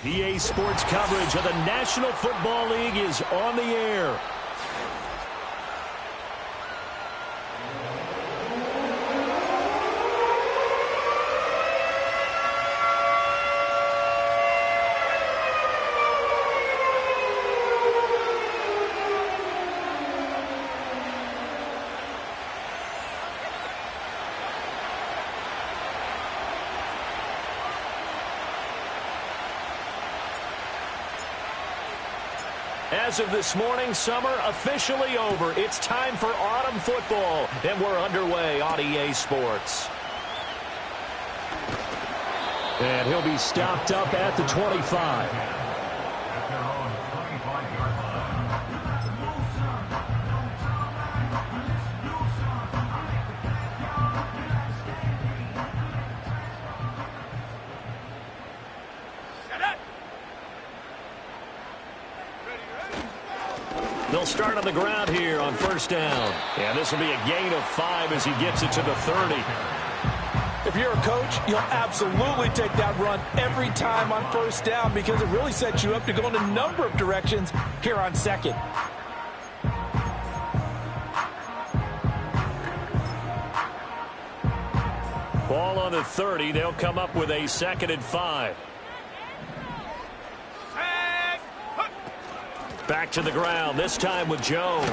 EA Sports coverage of the National Football League is on the air. As of this morning, summer officially over. It's time for autumn football, and we're underway on EA Sports. And he'll be stopped up at the 25. They'll start on the ground here on first down. And this will be a gain of 5 as he gets it to the 30. If you're a coach, you'll absolutely take that run every time on first down because it really sets you up to go in a number of directions here on second. Ball on the 30. They'll come up with a 2nd and 5. Back to the ground, this time with Jones.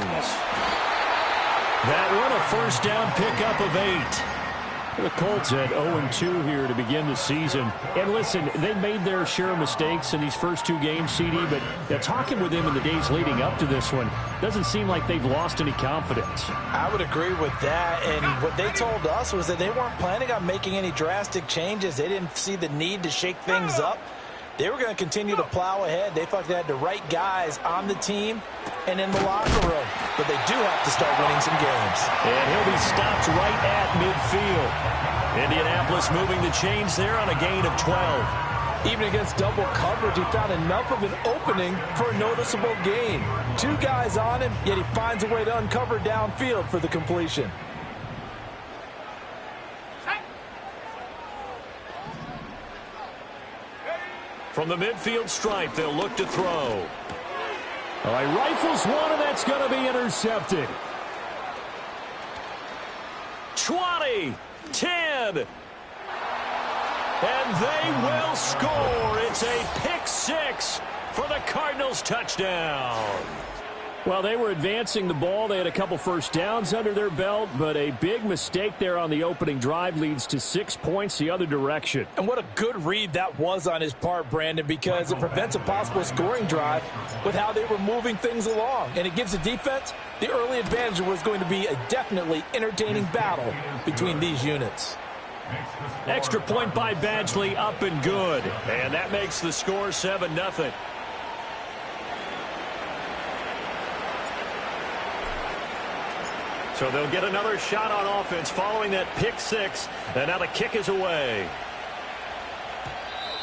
That one a first down pickup of 8. The Colts had 0-2 here to begin the season. And listen, they made their share of mistakes in these first 2 games, CD, but talking with them in the days leading up to this one, doesn't seem like they've lost any confidence. I would agree with that, and what they told us was that they weren't planning on making any drastic changes. They didn't see the need to shake things up. They were going to continue to plow ahead. They thought they had the right guys on the team and in the locker room. But they do have to start winning some games. And he'll be stopped right at midfield. Indianapolis moving the chains there on a gain of 12. Even against double coverage, he found enough of an opening for a noticeable gain. 2 guys on him, yet he finds a way to uncover downfield for the completion. From the midfield stripe, they'll look to throw. All right, rifles one, and that's going to be intercepted. 20, 10, and they will score. It's a pick 6 for the Cardinals touchdown. Well, they were advancing the ball. They had a couple first downs under their belt, but a big mistake there on the opening drive leads to 6 points the other direction. And what a good read that was on his part, Brandon, because it prevents a possible scoring drive with how they were moving things along. And it gives the defense the early advantage. Was going to be a definitely entertaining battle between these units. Extra point by Badgley, up and good. And that makes the score 7-0. So they'll get another shot on offense following that pick 6. And now the kick is away.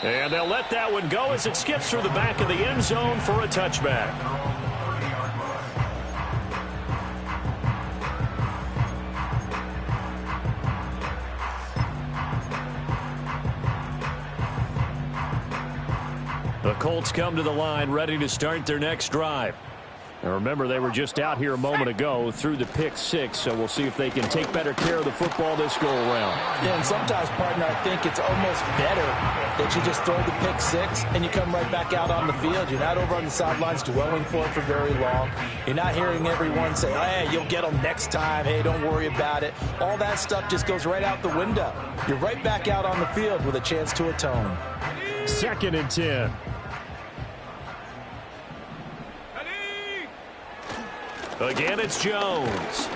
And they'll let that one go as it skips through the back of the end zone for a touchback. The Colts come to the line ready to start their next drive. And remember, they were just out here a moment ago through the pick 6, so we'll see if they can take better care of the football this go-around. Yeah, and sometimes, partner, I think it's almost better that you just throw the pick 6 and you come right back out on the field. You're not over on the sidelines dwelling for it for very long. You're not hearing everyone say, hey, you'll get them next time. Hey, don't worry about it. All that stuff just goes right out the window. You're right back out on the field with a chance to atone. 2nd and 10. Again, it's Jones.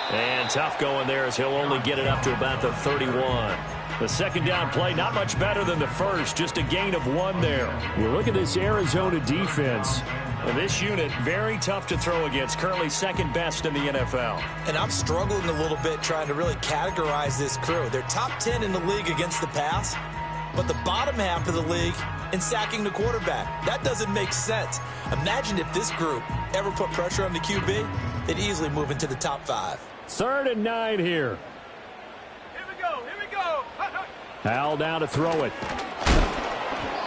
And tough going there as he'll only get it up to about the 31. The second down play, not much better than the first, just a gain of 1 there. Well, look at this Arizona defense. Well, this unit, very tough to throw against, currently 2nd best in the NFL. And I'm struggling a little bit trying to really categorize this crew. They're top 10 in the league against the pass, but the bottom half of the league in sacking the quarterback. That doesn't make sense. Imagine if this group ever put pressure on the QB, they'd easily move into the top 5. 3rd and 9 here. Here we go. Hal down to throw it.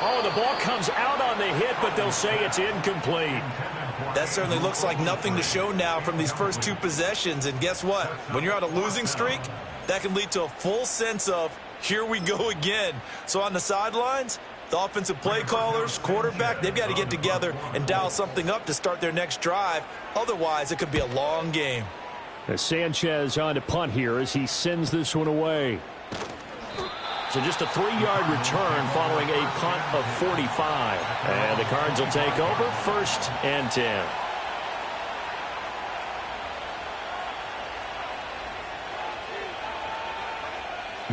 Oh, the ball comes out on the hit, but they'll say it's incomplete. That certainly looks like nothing to show now from these first 2 possessions. And guess what? When you're on a losing streak, that can lead to a full sense of, here we go again. So on the sidelines, the offensive play callers, quarterback, they've got to get together and dial something up to start their next drive. Otherwise, it could be a long game. As Sanchez on to punt here as he sends this one away. So just a 3-yard return following a punt of 45. And the Cards will take over 1st and 10.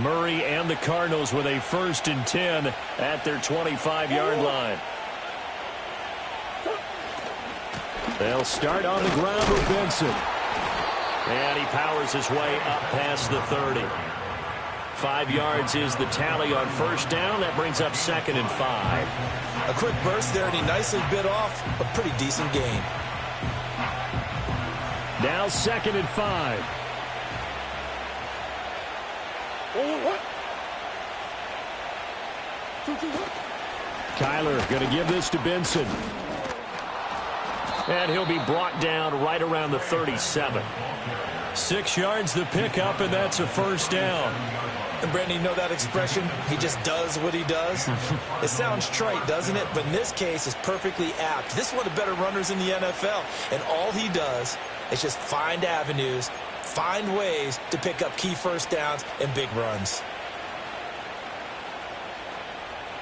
Murray and the Cardinals with a 1st and 10 at their 25-yard line. They'll start on the ground with Benson. And he powers his way up past the 30. 5 yards is the tally on 1st down. That brings up 2nd and 5. A quick burst there, and he nicely bit off a pretty decent gain. Now 2nd and 5. Kyler going to give this to Benson. And he'll be brought down right around the 37. 6 yards the pickup, and that's a 1st down. And Brandon, you know that expression? He just does what he does. It sounds trite, doesn't it? But in this case, it's perfectly apt. This is one of the better runners in the NFL. And all he does is just find avenues, find ways to pick up key 1st downs and big runs.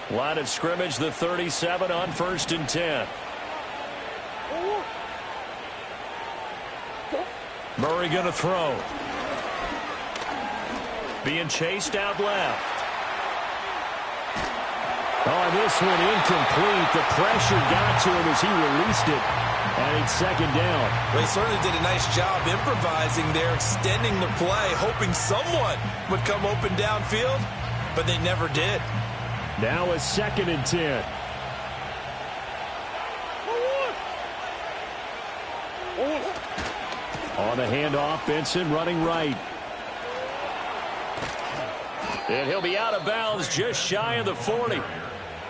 Line of scrimmage, the 37 on 1st and 10. Murray going to throw. Being chased out left. Oh, this one incomplete. The pressure got to him as he released it. And it's 2nd down. Well, he certainly did a nice job improvising there, extending the play, hoping someone would come open downfield, but they never did. Now a 2nd and 10. On the handoff, Benson running right. And he'll be out of bounds just shy of the 40.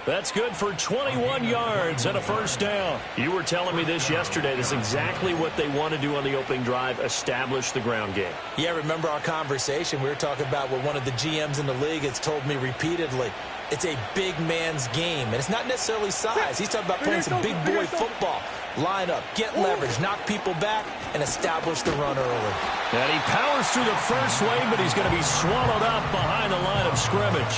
That's good for 21 yards and a 1st down. You were telling me this yesterday. This is exactly what they want to do on the opening drive, establish the ground game. Yeah, remember our conversation? We were talking about what one of the GMs in the league has told me repeatedly. It's a big man's game, and it's not necessarily size. He's talking about playing some big boy football. Line up, get leverage, knock people back, and establish the run early. And he powers through the first wave, but he's going to be swallowed up behind the line of scrimmage.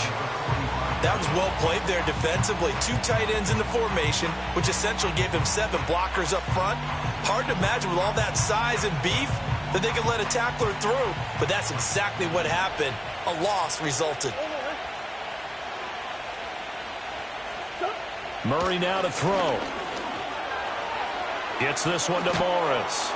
That was well played there defensively. 2 tight ends in the formation, which essentially gave him 7 blockers up front. Hard to imagine with all that size and beef that they could let a tackler through, but that's exactly what happened. A loss resulted. Murray now to throw. Gets this one to Morris.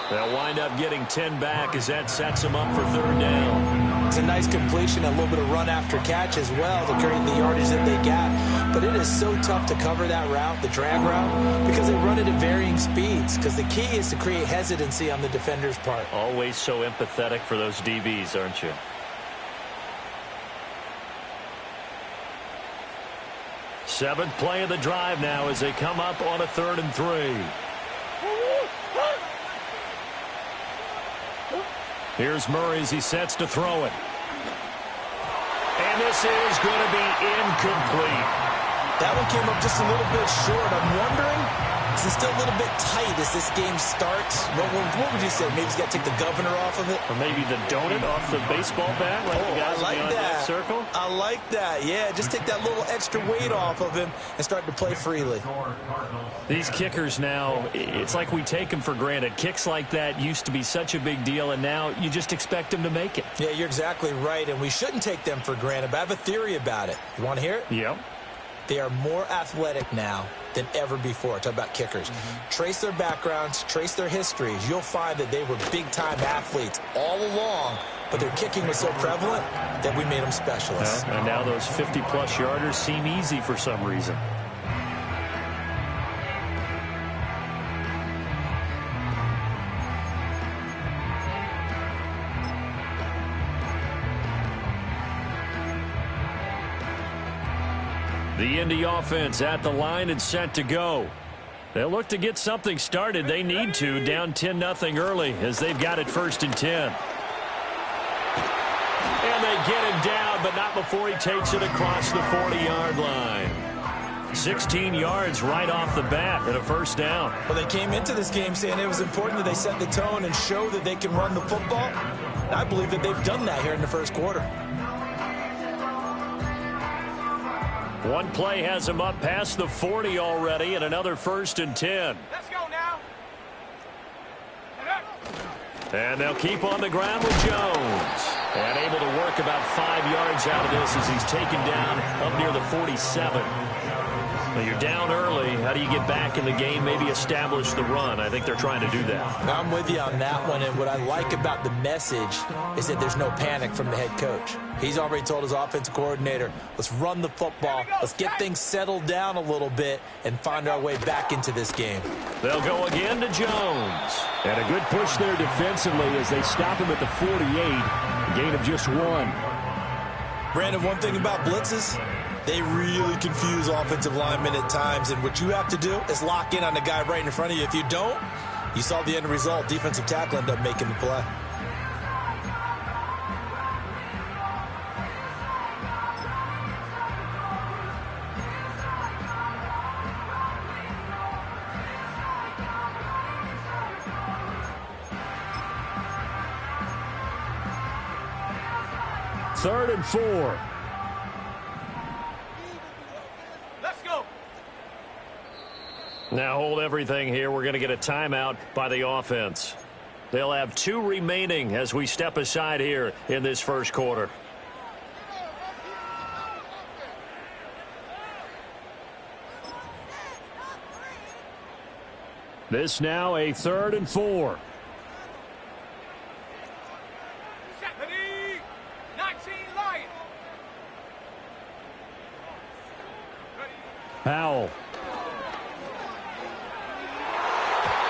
They'll wind up getting 10 back as that sets him up for 3rd down. It's a nice completion, a little bit of run after catch as well to create the yardage that they got. But it is so tough to cover that route, the drag route, because they run it at varying speeds. Because the key is to create hesitancy on the defender's part. Always so empathetic for those DBs, aren't you? Seventh play of the drive now as they come up on a 3rd and 3. Here's Murray as he sets to throw it. And this is going to be incomplete. That one came up just a little bit short. I'm wondering, is it still a little bit tight as this game starts? What would you say? Maybe he's got to take the governor off of it? Or maybe the donut off the baseball bat like the guys I like in the that. circle? I like that. Yeah, just take that little extra weight off of him and start to play freely. These kickers now, it's like we take them for granted. Kicks like that used to be such a big deal, and now you just expect them to make it. Yeah, you're exactly right, and we shouldn't take them for granted, but I have a theory about it. You want to hear it? Yep. They are more athletic now than ever before. Talk about kickers. Trace their backgrounds, trace their histories. You'll find that they were big-time athletes all along, but their kicking was so prevalent that we made them specialists. Yeah, and now those 50-plus yarders seem easy for some reason. The Indy offense at the line and set to go. They'll look to get something started. They need to, down 10-0 early as they've got it 1st and 10. And they get him down, but not before he takes it across the 40-yard line. 16 yards right off the bat and a 1st down. Well, they came into this game saying it was important that they set the tone and show that they can run the football. And I believe that they've done that here in the 1st quarter. One play has him up past the 40 already and another 1st and 10. Let's go now. And they'll keep on the ground with Jones. And able to work about 5 yards out of this as he's taken down up near the 47. Well, you're down early. How do you get back in the game, maybe establish the run? I think they're trying to do that. I'm with you on that one, and what I like about the message is that there's no panic from the head coach. He's already told his offensive coordinator, let's run the football, let's get things settled down a little bit and find our way back into this game. They'll go again to Jones. And a good push there defensively as they stop him at the 48. A gain of just 1. Brandon, one thing about blitzes, they really confuse offensive linemen at times, and what you have to do is lock in on the guy right in front of you. If you don't, you saw the end result. Defensive tackle ended up making the play. Third and 4. Let's go. Now hold everything here. We're going to get a timeout by the offense. They'll have 2 remaining as we step aside here in this 1st quarter. This now a 3rd and 4. Ready? 19 Lions. Powell.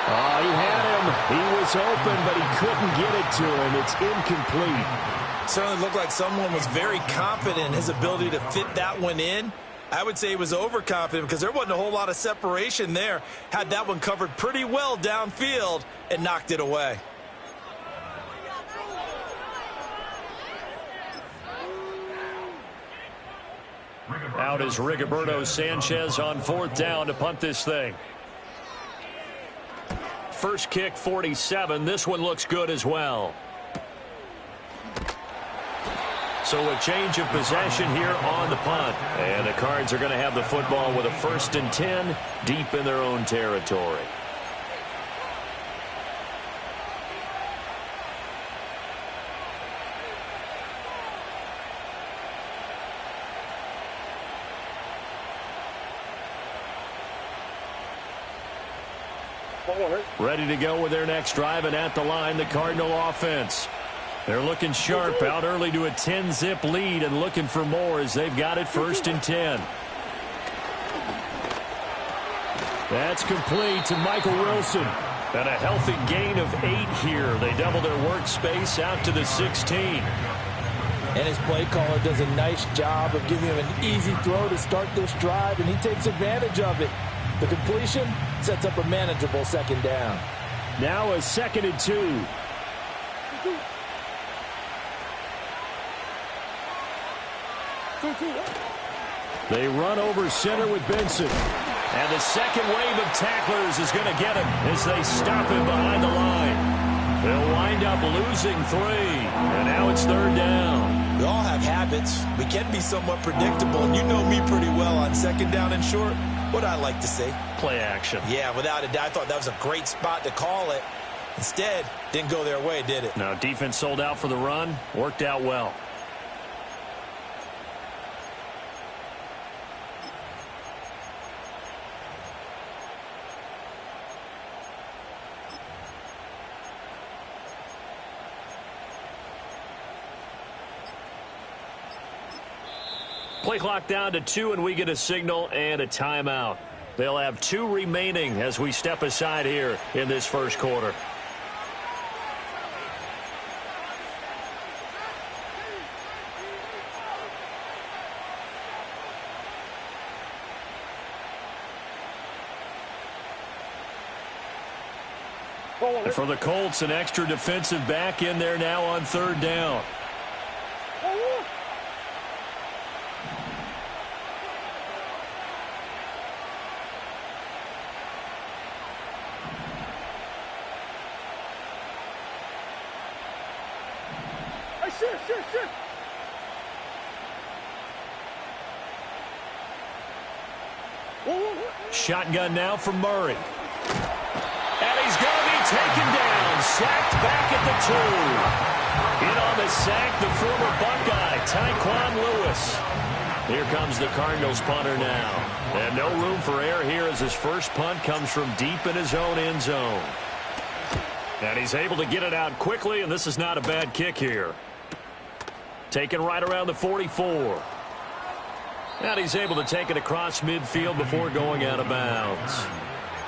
Oh, he had him. He was open, but he couldn't get it to him. It's incomplete. Certainly looked like someone was very confident in his ability to fit that one in. I would say he was overconfident because there wasn't a whole lot of separation there. Had that one covered pretty well downfield and knocked it away. Out is Rigoberto Sanchez on 4th down to punt this thing. First kick, 47. This one looks good as well. So a change of possession here on the punt. And the Cards are going to have the football with a 1st and 10 deep in their own territory. Ready to go with their next drive, and at the line, the Cardinal offense. They're looking sharp, out early to a 10-zip lead and looking for more as they've got it 1st and 10. That's complete to Michael Wilson. And a healthy gain of 8 here. They double their workspace out to the 16. And his play caller does a nice job of giving him an easy throw to start this drive, and he takes advantage of it. The completion sets up a manageable 2nd down. Now a 2nd and 2. They run over center with Benson. And the second wave of tacklers is going to get him as they stop him behind the line. They'll wind up losing 3. And now it's 3rd down. We all have habits. We can be somewhat predictable, and you know me pretty well on 2nd down and short. What I like to say? Play action. Yeah, without a doubt. I thought that was a great spot to call it. Instead, didn't go their way, did it? No, defense sold out for the run. Worked out well. Play clock down to 2, and we get a signal and a timeout. They'll have 2 remaining as we step aside here in this 1st quarter. And for the Colts, an extra defensive back in there now on third down. Shotgun now from Murray. And he's going to be taken down. Sacked back at the 2. In on the sack, the former Buckeye, Tyquan Lewis. Here comes the Cardinals punter now. And no room for error here as his first punt comes from deep in his own end zone. And he's able to get it out quickly, and this is not a bad kick here. Taken right around the 44. And he's able to take it across midfield before going out of bounds.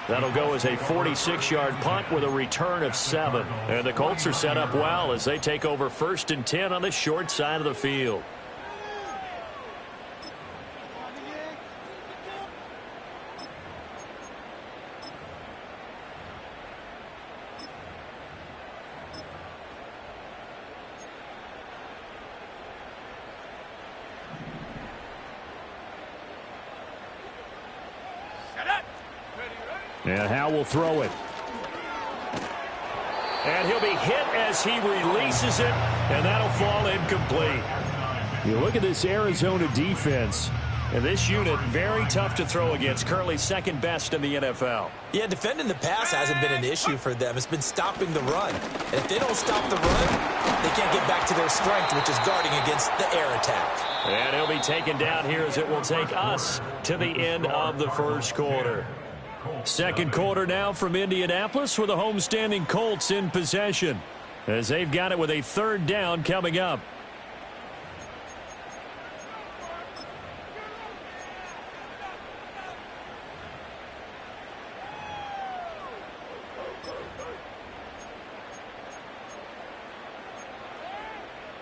That'll go as a 46-yard punt with a return of 7. And the Colts are set up well as they take over 1st and 10 on the short side of the field. And Howe will throw it. And he'll be hit as he releases it, and that'll fall incomplete. You look at this Arizona defense, and this unit very tough to throw against, currently second best in the NFL. Yeah, defending the pass hasn't been an issue for them. It's been stopping the run. And if they don't stop the run, they can't get back to their strength, which is guarding against the air attack. And he'll be taken down here as it will take us to the end of the first quarter. Second quarter now from Indianapolis with the homestanding Colts in possession as they've got it with a third down coming up.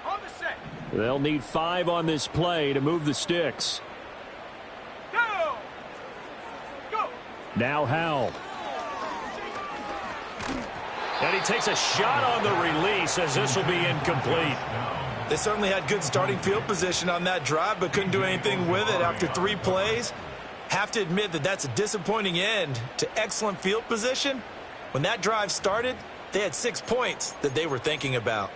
On the set. They'll need 5 on this play to move the sticks. Now Howe. And he takes a shot on the release as this will be incomplete. They certainly had good starting field position on that drive, but couldn't do anything with it after 3 plays. Have to admit that that's a disappointing end to excellent field position. When that drive started, they had 6 points that they were thinking about.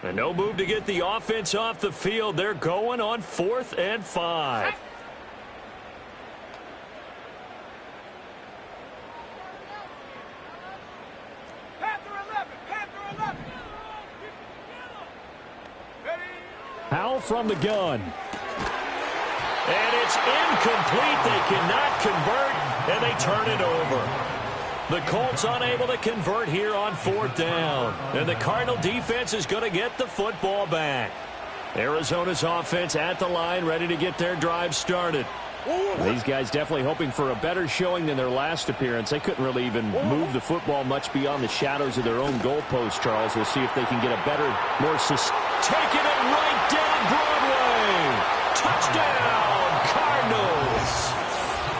And no move to get the offense off the field. They're going on 4th and 5. Howe from the gun. And it's incomplete. They cannot convert, and they turn it over. The Colts unable to convert here on 4th down. And the Cardinal defense is going to get the football back. Arizona's offense at the line, ready to get their drive started. These guys definitely hoping for a better showing than their last appearance. They couldn't really even move the football much beyond the shadows of their own goalpost, Charles. We'll see if they can get a better, more taking it right down Broadway. Touchdown, Cardinals.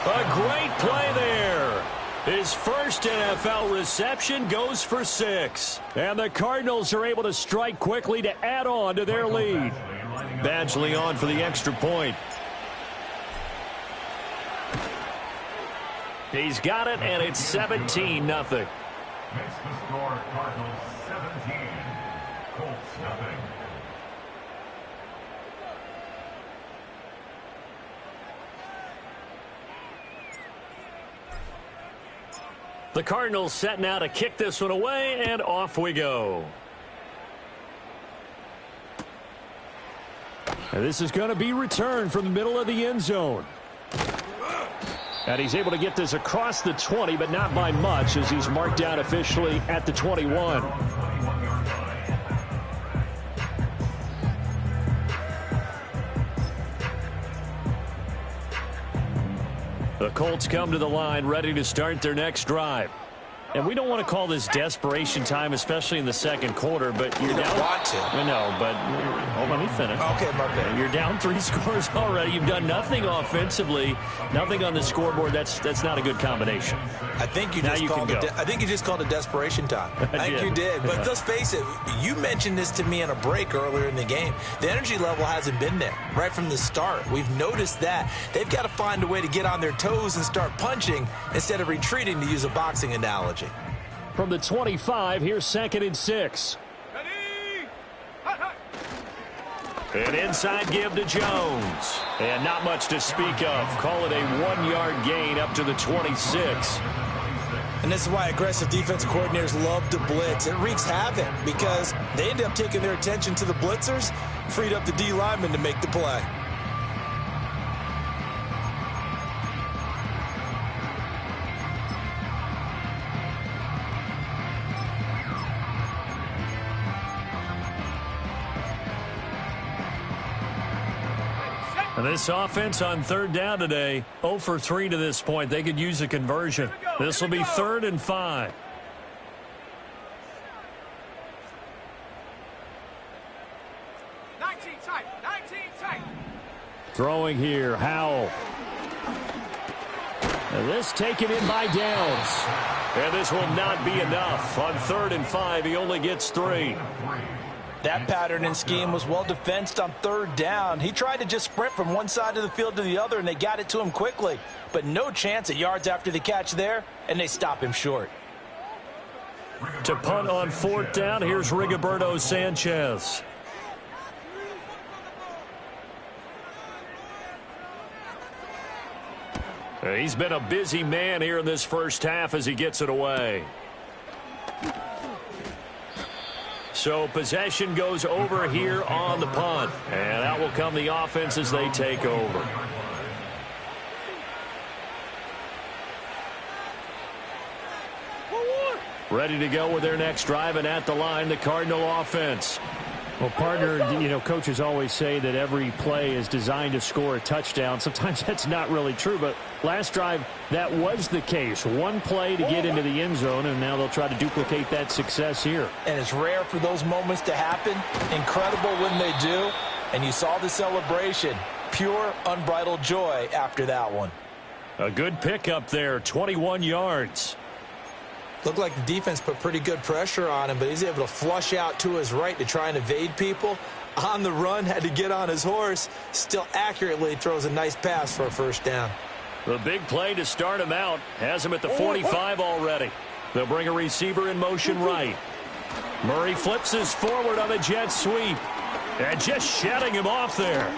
A great play there. His first NFL reception goes for 6. And the Cardinals are able to strike quickly to add on to their lead. Badgley on for the extra point. He's got it, and it's 17-0. Makes the score Cardinals 17, Colts nothing. The Cardinals set now to kick this one away, and off we go. And this is going to be returned from the middle of the end zone. And he's able to get this across the 20, but not by much as he's marked down officially at the 21. The Colts come to the line ready to start their next drive. And we don't want to call this desperation time, especially in the second quarter, but you're down. Want to. I know, but let me finish. Okay, my bad. You're down 3 scores already. You've done nothing offensively, nothing on the scoreboard. That's not a good combination. I think you just called it desperation time. I think you did. But let's face it, you mentioned this to me in a break earlier in the game. The energy level hasn't been there right from the start. We've noticed that. They've got to find a way to get on their toes and start punching instead of retreating, to use a boxing analogy. From the 25, here's 2nd and 6. Ready? Hut, hut. An inside give to Jones. And not much to speak of. Call it a 1-yard gain up to the 26. And this is why aggressive defensive coordinators love to blitz. It wreaks havoc because they end up taking their attention to the blitzers, freed up the D lineman to make the play. And this offense on 3rd down today, 0 for 3 to this point. They could use a conversion. This will be 3rd and 5. Throwing here, Howell. And this taken in by Downs. And this will not be enough. On 3rd and 5, he only gets 3. That pattern and scheme was well defensed on 3rd down. He tried to just sprint from one side of the field to the other, and they got it to him quickly. But no chance at yards after the catch there, and they stop him short. To punt on 4th down, here's Rigoberto Sanchez. He's been a busy man here in this first half as he gets it away. So possession goes over here on the punt. And out will come the offense as they take over. Ready to go with their next drive, and at the line, the Cardinal offense. Well, partner, coaches always say that every play is designed to score a touchdown. Sometimes that's not really true, but last drive, that was the case. One play to get into the end zone, and now they'll try to duplicate that success here. And it's rare for those moments to happen. Incredible when they do. And you saw the celebration. Pure, unbridled joy after that one. A good pickup there, 21 yards. Looked like the defense put pretty good pressure on him, but he's able to flush out to his right to try and evade people. On the run, had to get on his horse. Still accurately throws a nice pass for a 1st down. The big play to start him out. Has him at the 45 already. They'll bring a receiver in motion right. Murray flips his forward on a jet sweep. And just shutting him off there.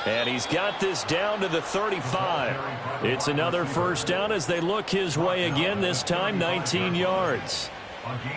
And he's got this down to the 35. It's another 1st down as they look his way again, this time 19 yards.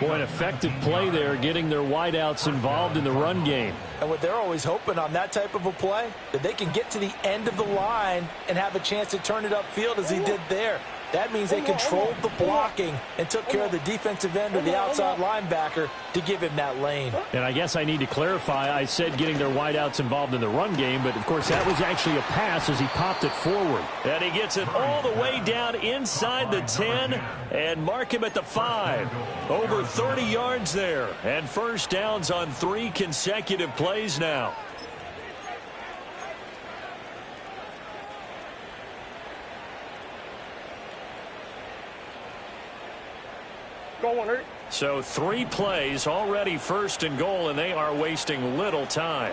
Boy, an effective play there, getting their wideouts involved in the run game. And what they're always hoping on that type of a play, that they can get to the end of the line and have a chance to turn it upfield as he did there. That means they controlled the blocking and took care of the defensive end or the outside linebacker to give him that lane. And I guess I need to clarify, I said getting their wideouts involved in the run game, but of course that was actually a pass as he popped it forward. And he gets it all the way down inside the 10 and mark him at the 5. Over 30 yards there, and 1st downs on 3 consecutive plays now. So 3 plays already 1st and goal, and they are wasting little time.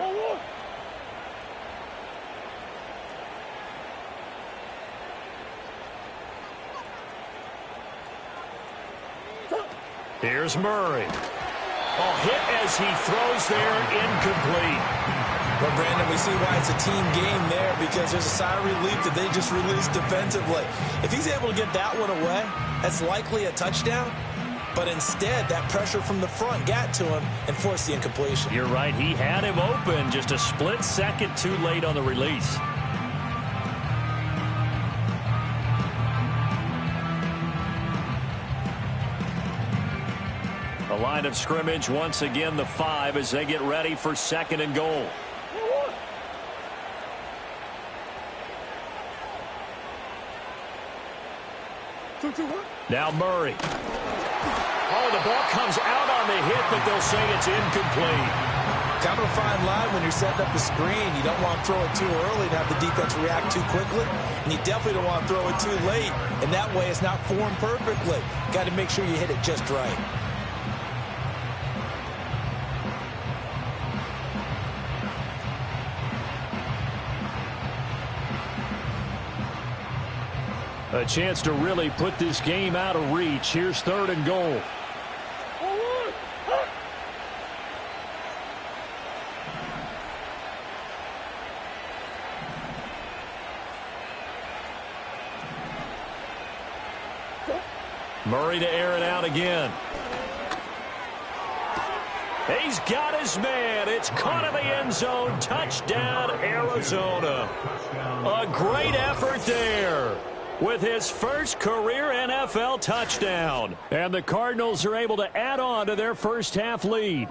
Here's Murray. Hit as he throws there, incomplete. But, Brandon, we see why it's a team game there, because there's a sigh of relief that they just released defensively. If he's able to get that one away, that's likely a touchdown. But instead, that pressure from the front got to him and forced the incompletion. You're right. He had him open, just a split second too late on the release. The line of scrimmage, once again, the 5 as they get ready for 2nd and goal. Now Murray. Oh, the ball comes out on the hit, but they'll say it's incomplete. Kind of a fine line when you're setting up the screen. You don't want to throw it too early and have the defense react too quickly. And you definitely don't want to throw it too late. And that way it's not formed perfectly. Got to make sure you hit it just right. A chance to really put this game out of reach. Here's 3rd and goal. Murray to air it out again. He's got his man. It's caught in the end zone. Touchdown, Arizona. A great effort there with his first career NFL touchdown. And the Cardinals are able to add on to their first half lead.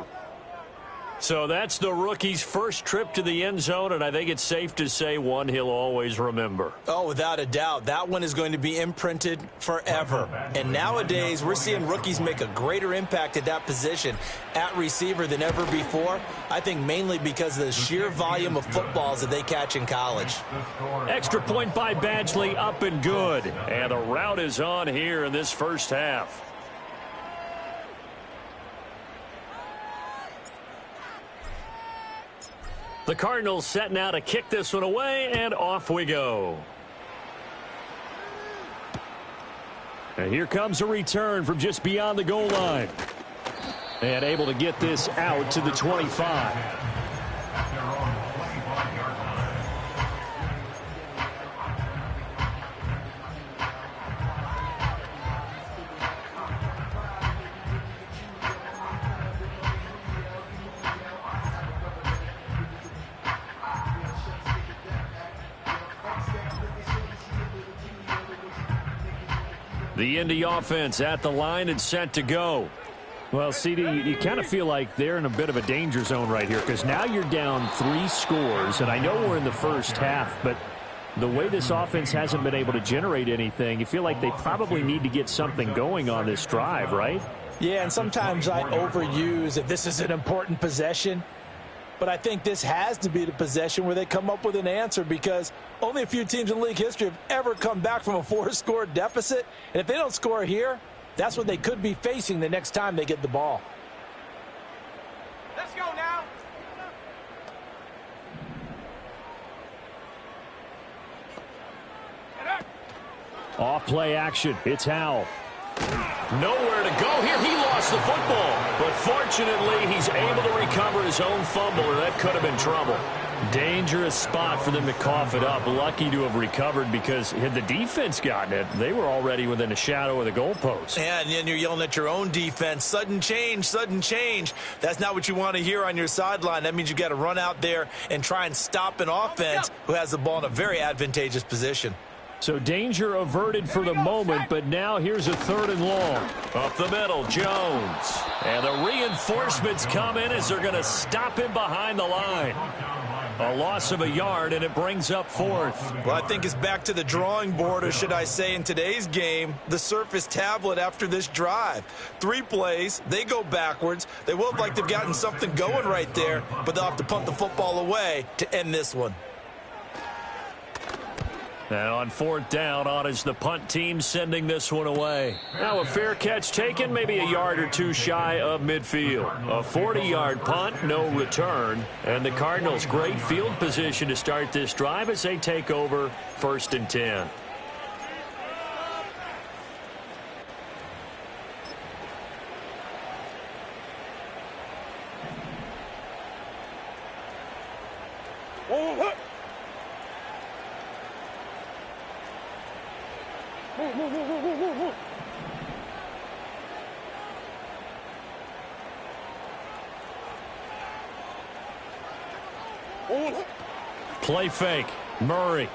So that's the rookie's first trip to the end zone, and I think it's safe to say one he'll always remember. Oh, without a doubt. That one is going to be imprinted forever. And nowadays, we're seeing rookies make a greater impact at that position at receiver than ever before. I think mainly because of the sheer volume of footballs that they catch in college. Extra point by Badgley, up and good. And the route is on here in this first half. The Cardinals setting out to kick this one away, and off we go. And here comes a return from just beyond the goal line. And able to get this out to the 25. The Indy offense at the line and set to go. Well, CD, you kind of feel like they're in a bit of a danger zone right here because now you're down 3 scores, and I know we're in the first half, but the way this offense hasn't been able to generate anything, you feel like they probably need to get something going on this drive, right? Yeah, and sometimes I overuse if this is an important possession. But I think this has to be the possession where they come up with an answer because only a few teams in league history have ever come back from a 4-score deficit. And if they don't score here, that's what they could be facing the next time they get the ball. Let's go now. Off play action. It's Howell. Nowhere to go here. He lost the football. But fortunately, he's able to recover his own fumble, or that could have been trouble. Dangerous spot for them to cough it up. Lucky to have recovered because had the defense gotten it, they were already within a shadow of the goalpost. Yeah, and then you're yelling at your own defense. Sudden change, sudden change. That's not what you want to hear on your sideline. That means you got to run out there and try and stop an offense who has the ball in a very advantageous position. So danger averted for the moment, but now here's a 3rd and long. Up the middle, Jones. And the reinforcements come in as they're going to stop him behind the line. A loss of a yard, and it brings up 4th. Well, I think it's back to the drawing board, or should I say in today's game, the Surface tablet after this drive. 3 plays, they go backwards. They will look like they've gotten something going right there, but they'll have to punt the football away to end this one. Now on 4th down, on is the punt team sending this one away. Now a fair catch taken, maybe a yard or 2 shy of midfield. A 40-yard punt, no return. And the Cardinals, great field position to start this drive as they take over 1st and 10. Play fake. Murray.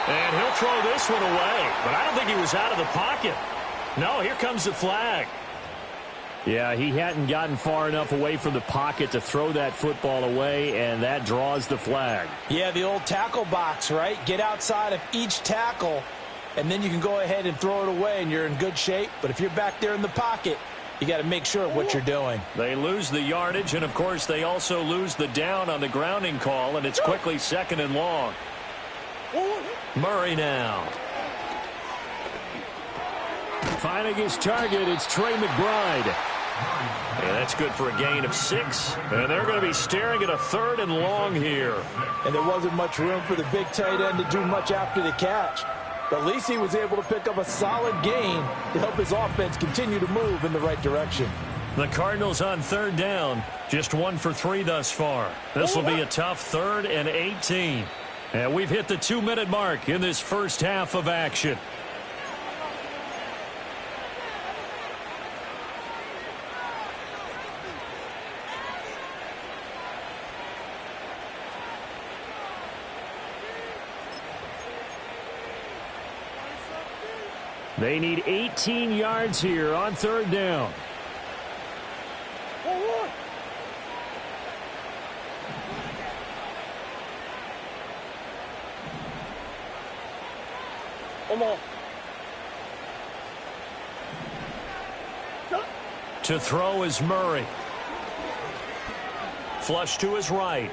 And he'll throw this one away. But I don't think he was out of the pocket. No, here comes the flag. Yeah, he hadn't gotten far enough away from the pocket to throw that football away, and that draws the flag. Yeah, the old tackle box, right? Get outside of each tackle and then you can go ahead and throw it away, and you're in good shape. But if you're back there in the pocket, you got to make sure of what you're doing. They lose the yardage, and, of course, they also lose the down on the grounding call, and it's quickly 2nd and long. Murray now. Finding his target, it's Trey McBride. And that's good for a gain of 6. And they're going to be staring at a 3rd and long here. And there wasn't much room for the big tight end to do much after the catch. But at least he was able to pick up a solid gain to help his offense continue to move in the right direction. The Cardinals on 3rd down, just 1 for 3 thus far. This will be a tough 3rd and 18. And we've hit the 2-minute mark in this first half of action. They need 18 yards here on 3rd down. To throw is Murray. Flush to his right.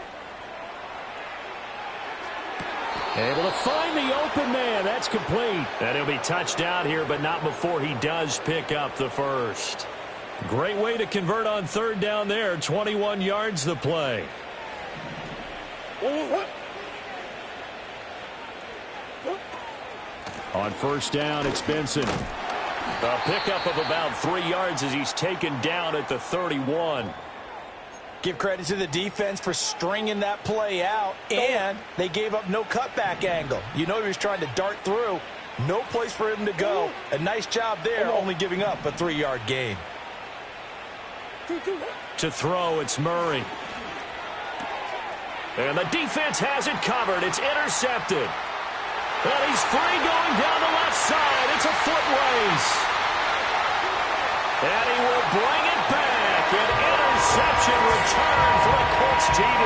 Able to find the open man. That's complete. And he'll be touched out here, but not before he does pick up the first. Great way to convert on 3rd down there. 21 yards the play. On 1st down, it's Benson. A pickup of about 3 yards as he's taken down at the 31. Give credit to the defense for stringing that play out, and they gave up no cutback angle. You know he was trying to dart through. No place for him to go. A nice job there, only giving up a 3-yard gain. To throw, it's Murray. And the defense has it covered. It's intercepted. And he's free going down the left side. It's a foot race. And he will bring it back. An interception return for a Colts TD.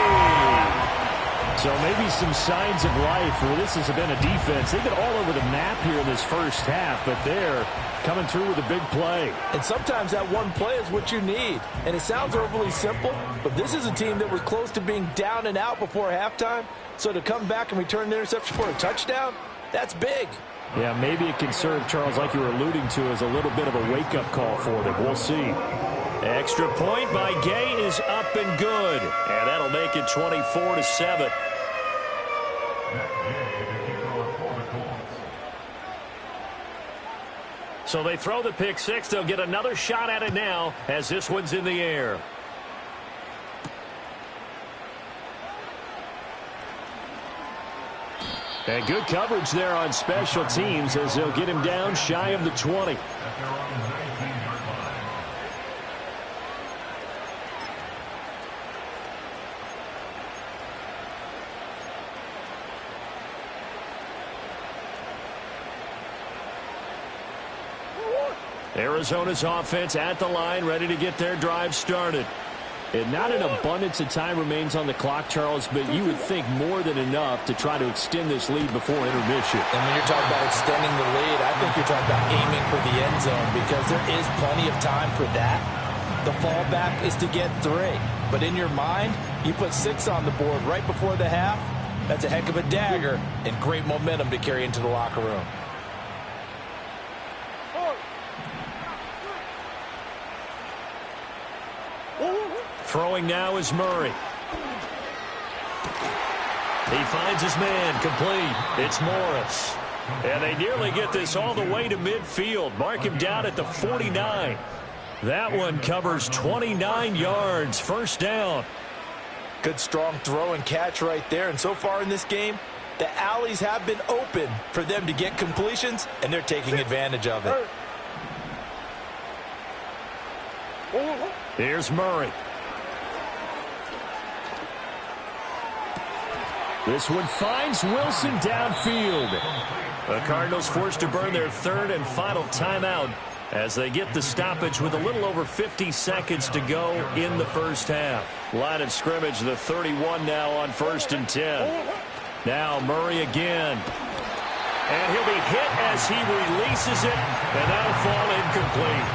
So maybe some signs of life. Well, this has been a defense. They've been all over the map here in this first half, but they're coming through with a big play. And sometimes that one play is what you need. And it sounds overly simple, but this is a team that was close to being down and out before halftime. So to come back and return an interception for a touchdown, that's big. Yeah, maybe it can serve, Charles, like you were alluding to, as a little bit of a wake-up call for them. We'll see. Extra point by Gay is up and good. And that'll make it 24-7. So they throw the pick six. They'll get another shot at it now as this one's in the air. And good coverage there on special teams as they'll get him down shy of the 20. Arizona's offense at the line, ready to get their drive started. And not an abundance of time remains on the clock, Charles, but you would think more than enough to try to extend this lead before intermission. And when you're talking about extending the lead, I think you're talking about aiming for the end zone because there is plenty of time for that. The fallback is to get 3. But in your mind, you put 6 on the board right before the half. That's a heck of a dagger and great momentum to carry into the locker room. Throwing now is Murray. He finds his man, complete. It's Morris. And they nearly get this all the way to midfield. Mark him down at the 49. That one covers 29 yards. First down. Good strong throw and catch right there. And so far in this game, the alleys have been open for them to get completions, and they're taking advantage of it. Here's Murray. This one finds Wilson downfield. The Cardinals forced to burn their third and final timeout as they get the stoppage with a little over 50 seconds to go in the first half. Line of scrimmage, the 31 now on 1st and 10. Now Murray again. And he'll be hit as he releases it, and that'll fall incomplete.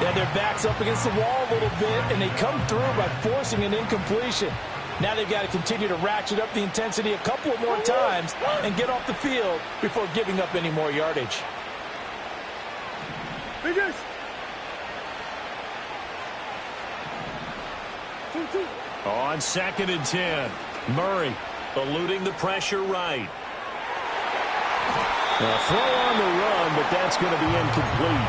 Yeah, their back's up against the wall a little bit, and they come through by forcing an incompletion. Now they've got to continue to ratchet up the intensity a couple of more times and get off the field before giving up any more yardage. Finish. On 2nd and 10, Murray eluding the pressure right. A throw on the run, but that's going to be incomplete.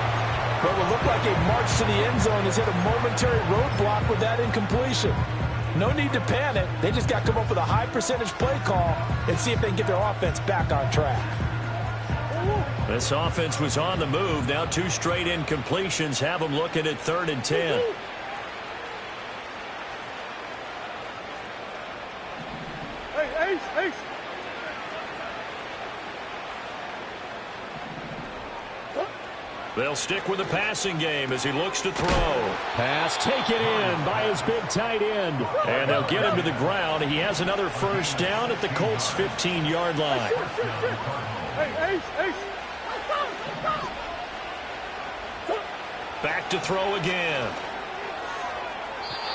But it will look like a march to the end zone has hit a momentary roadblock with that incompletion. No need to panic. They just got to come up with a high percentage play call and see if they can get their offense back on track. This offense was on the move. Now 2 straight incompletions have them looking at 3rd and 10. Hey, Ace. They'll stick with the passing game as he looks to throw. Pass taken in by his big tight end. And they'll get him to the ground. He has another first down at the Colts' 15-yard line. Hey, Ace. Back to throw again.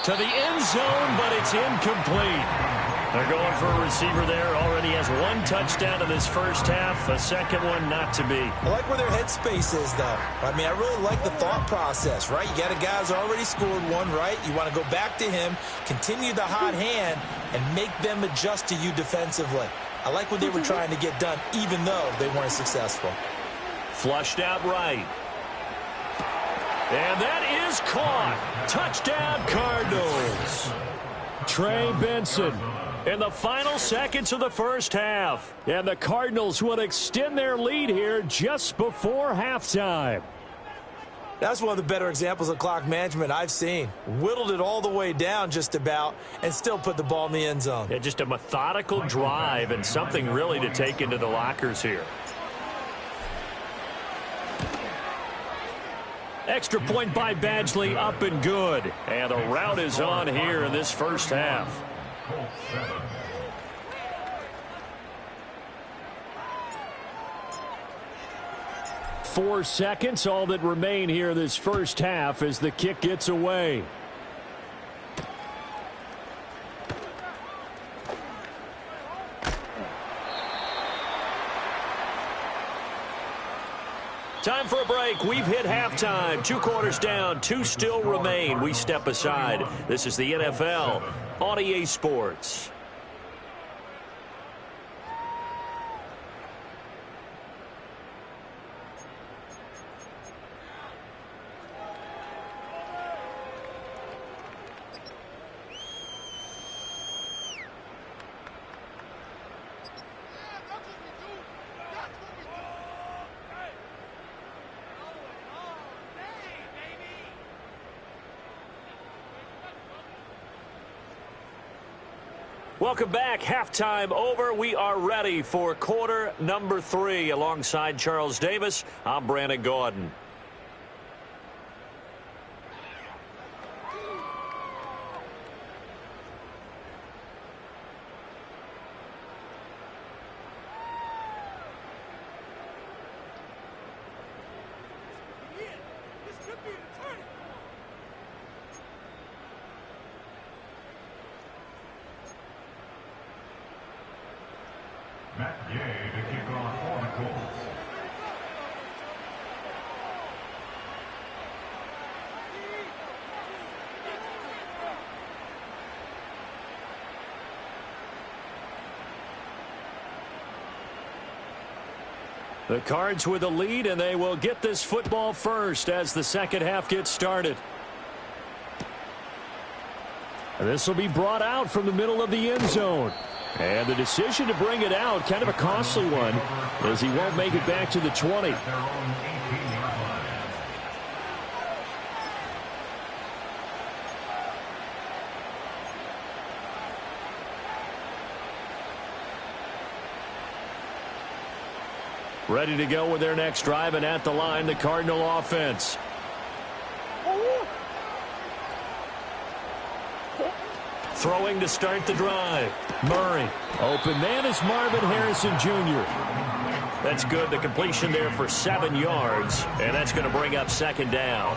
To the end zone, but it's incomplete. They're going for a receiver there. Already has 1 touchdown in this first half. A second one not to be. I like where their headspace is, though. I mean, I really like the thought process, right? You got a guy who's already scored 1, right? You want to go back to him, continue the hot hand, and make them adjust to you defensively. I like what they were trying to get done, even though they weren't successful. Flushed out right. And that is caught. Touchdown, Cardinals. Trey Benson. In the final seconds of the first half. And the Cardinals will extend their lead here just before halftime. That's one of the better examples of clock management I've seen. Whittled it all the way down just about and still put the ball in the end zone. Yeah, just a methodical drive and something really to take into the lockers here. Extra point by Badgley, up and good. And the route is on here in this first half. 4 seconds, all that remain here this first half as the kick gets away. Time for a break. We've hit halftime. 2 quarters down. 2 still remain. We step aside. This is the NFL on EA Sports. Welcome back. Halftime over. We are ready for quarter number 3. Alongside Charles Davis, I'm Brandon Gordon. The Cards with a lead, and they will get this football first as the second half gets started. This will be brought out from the middle of the end zone. And the decision to bring it out, kind of a costly one, as he won't make it back to the 20. Ready to go with their next drive, and at the line, the Cardinal offense. Throwing to start the drive. Murray. Open man is Marvin Harrison Jr. That's good. The completion there for 7 yards, and that's going to bring up second down.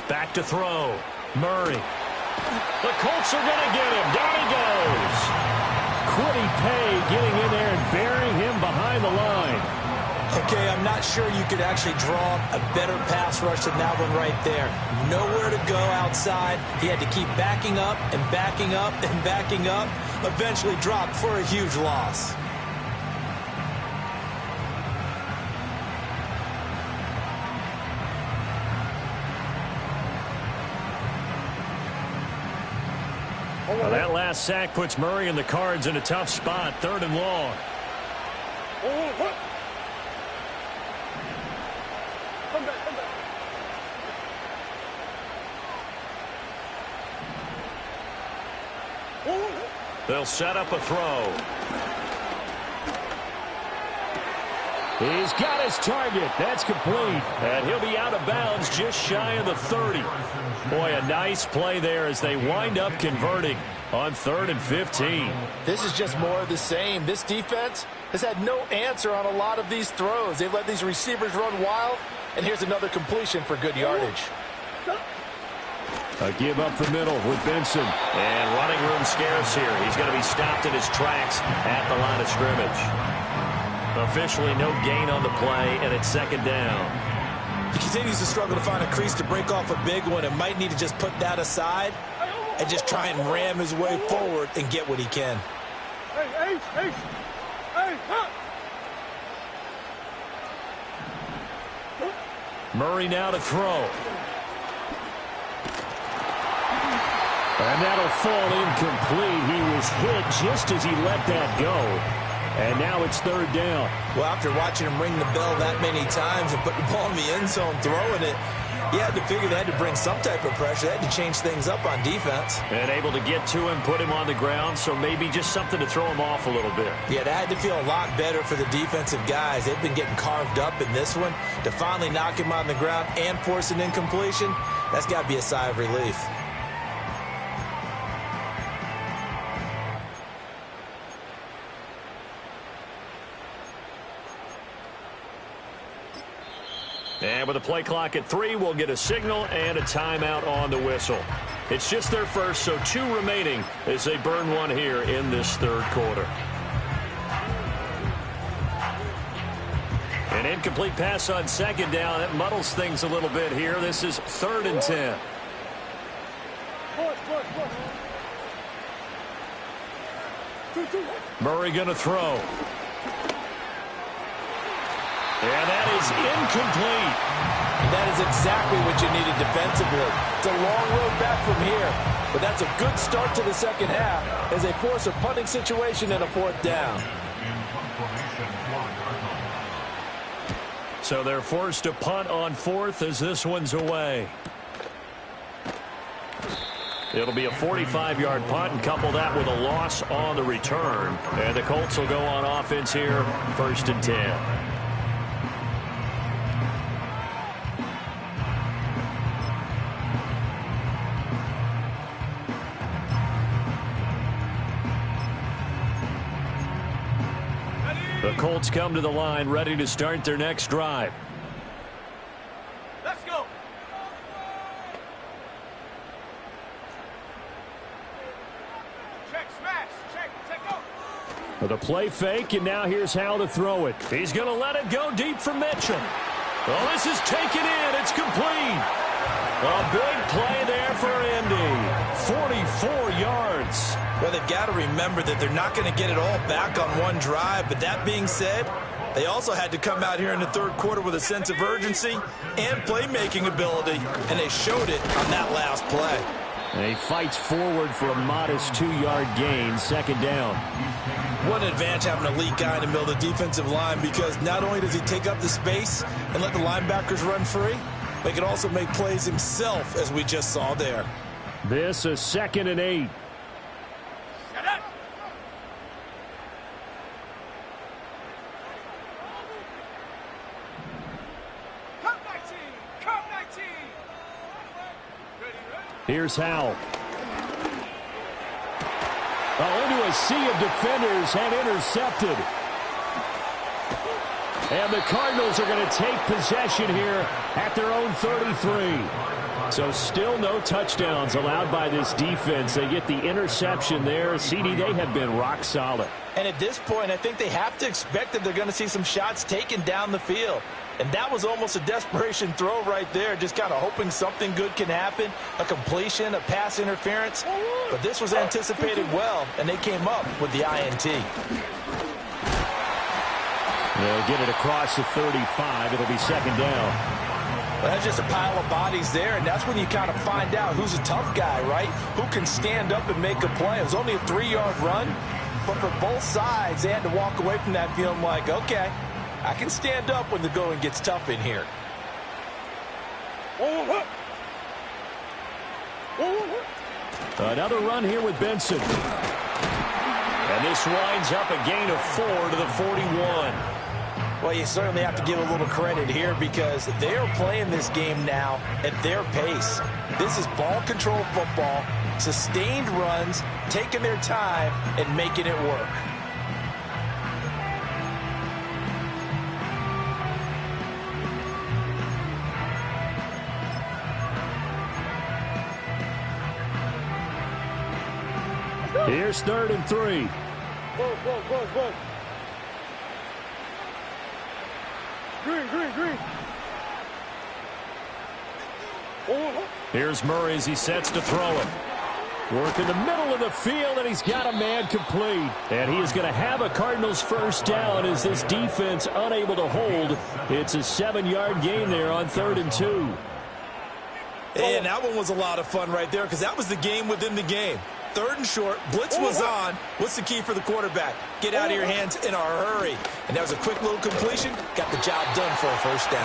Back to throw. Murray. The Colts are going to get him. Down he goes. Quiddy Pay getting in there and burying him behind the line. Okay, I'm not sure you could actually draw a better pass rush than that one right there. Nowhere to go outside. He had to keep backing up and backing up and backing up. Eventually dropped for a huge loss. Well, that last sack puts Murray and the Cards in a tough spot, 3rd and long. Come back. They'll set up a throw. He's got his target. That's complete. And he'll be out of bounds just shy of the 30. Boy, a nice play there as they wind up converting on 3rd and 15. This is just more of the same. This defense has had no answer on a lot of these throws. They've let these receivers run wild, and here's another completion for good yardage. A give up the middle with Benson. And running room scarce here. He's going to be stopped in his tracks at the line of scrimmage. Officially no gain on the play, and it's 2nd down. He continues to struggle to find a crease to break off a big one and might need to just put that aside and just try and ram his way forward and get what he can. Hey, Ace. Hey, huh. Murray now to throw. And that'll fall incomplete. He was hit just as he let that go. And now it's 3rd down. Well, after watching him ring the bell that many times and put the ball in the end zone, throwing it, he had to figure they had to bring some type of pressure. They had to change things up on defense. And able to get to him, put him on the ground, so maybe just something to throw him off a little bit. Yeah, that had to feel a lot better for the defensive guys. They've been getting carved up in this one. To finally knock him on the ground and force an incompletion, that's got to be a sigh of relief. And with a play clock at 3, we'll get a signal and a timeout on the whistle. It's just their first, so 2 remaining as they burn one here in this 3rd quarter. An incomplete pass on 2nd down. That muddles things a little bit here. This is 3rd and 10. Murray going to throw. And that is incomplete. And that is exactly what you needed defensively. It's a long road back from here, but that's a good start to the 2nd half as they force a punting situation and a 4th down. So they're forced to punt on 4th as this one's away. It'll be a 45-yard punt and couple that with a loss on the return. And the Colts will go on offense here, 1st and 10. The Colts come to the line, ready to start their next drive. Let's go. Check, smash, check, go. With a play fake, and now here's how to throw it. He's going to let it go deep for Mitchell. Well, this is taken in. It's complete. A big play there for Indy. 44 yards. Well, they've got to remember that they're not going to get it all back on one drive. But that being said, they also had to come out here in the 3rd quarter with a sense of urgency and playmaking ability. And they showed it on that last play. And he fights forward for a modest 2-yard gain, 2nd down. What an advantage having an elite guy in the middle of the defensive line, because not only does he take up the space and let the linebackers run free, but he can also make plays himself, as we just saw there. This is 2nd and 8. Here's Howell. Into a sea of defenders and intercepted. And the Cardinals are going to take possession here at their own 33. So still no touchdowns allowed by this defense. They get the interception there. CD, they have been rock solid. And at this point, I think they have to expect that they're going to see some shots taken down the field. And that was almost a desperation throw right there, just kind of hoping something good can happen, a completion, a pass interference. But this was anticipated well, and they came up with the INT. They'll get it across the 35. It'll be 2nd down. Well, that's just a pile of bodies there, and that's when you kind of find out who's a tough guy, right? Who can stand up and make a play. It was only a 3-yard run, but for both sides, they had to walk away from that feeling like, okay, I can stand up when the going gets tough in here. Another run here with Benson. And this winds up a gain of 4 to the 41. Well, you certainly have to give a little credit here because they are playing this game now at their pace. This is ball control football, sustained runs, taking their time, and making it work. Here's 3rd and 3. Go. Green. Here's Murray as he sets to throw it. Work in the middle of the field, and he's got a man complete. And he is going to have a Cardinals first down as this defense unable to hold. It's a 7-yard gain there on 3rd and 2. And that one was a lot of fun right there because that was the game within the game. 3rd and short, blitz was on. What's the key for the quarterback? Get out of your hands in a hurry. And that was a quick little completion. Got the job done for a first down.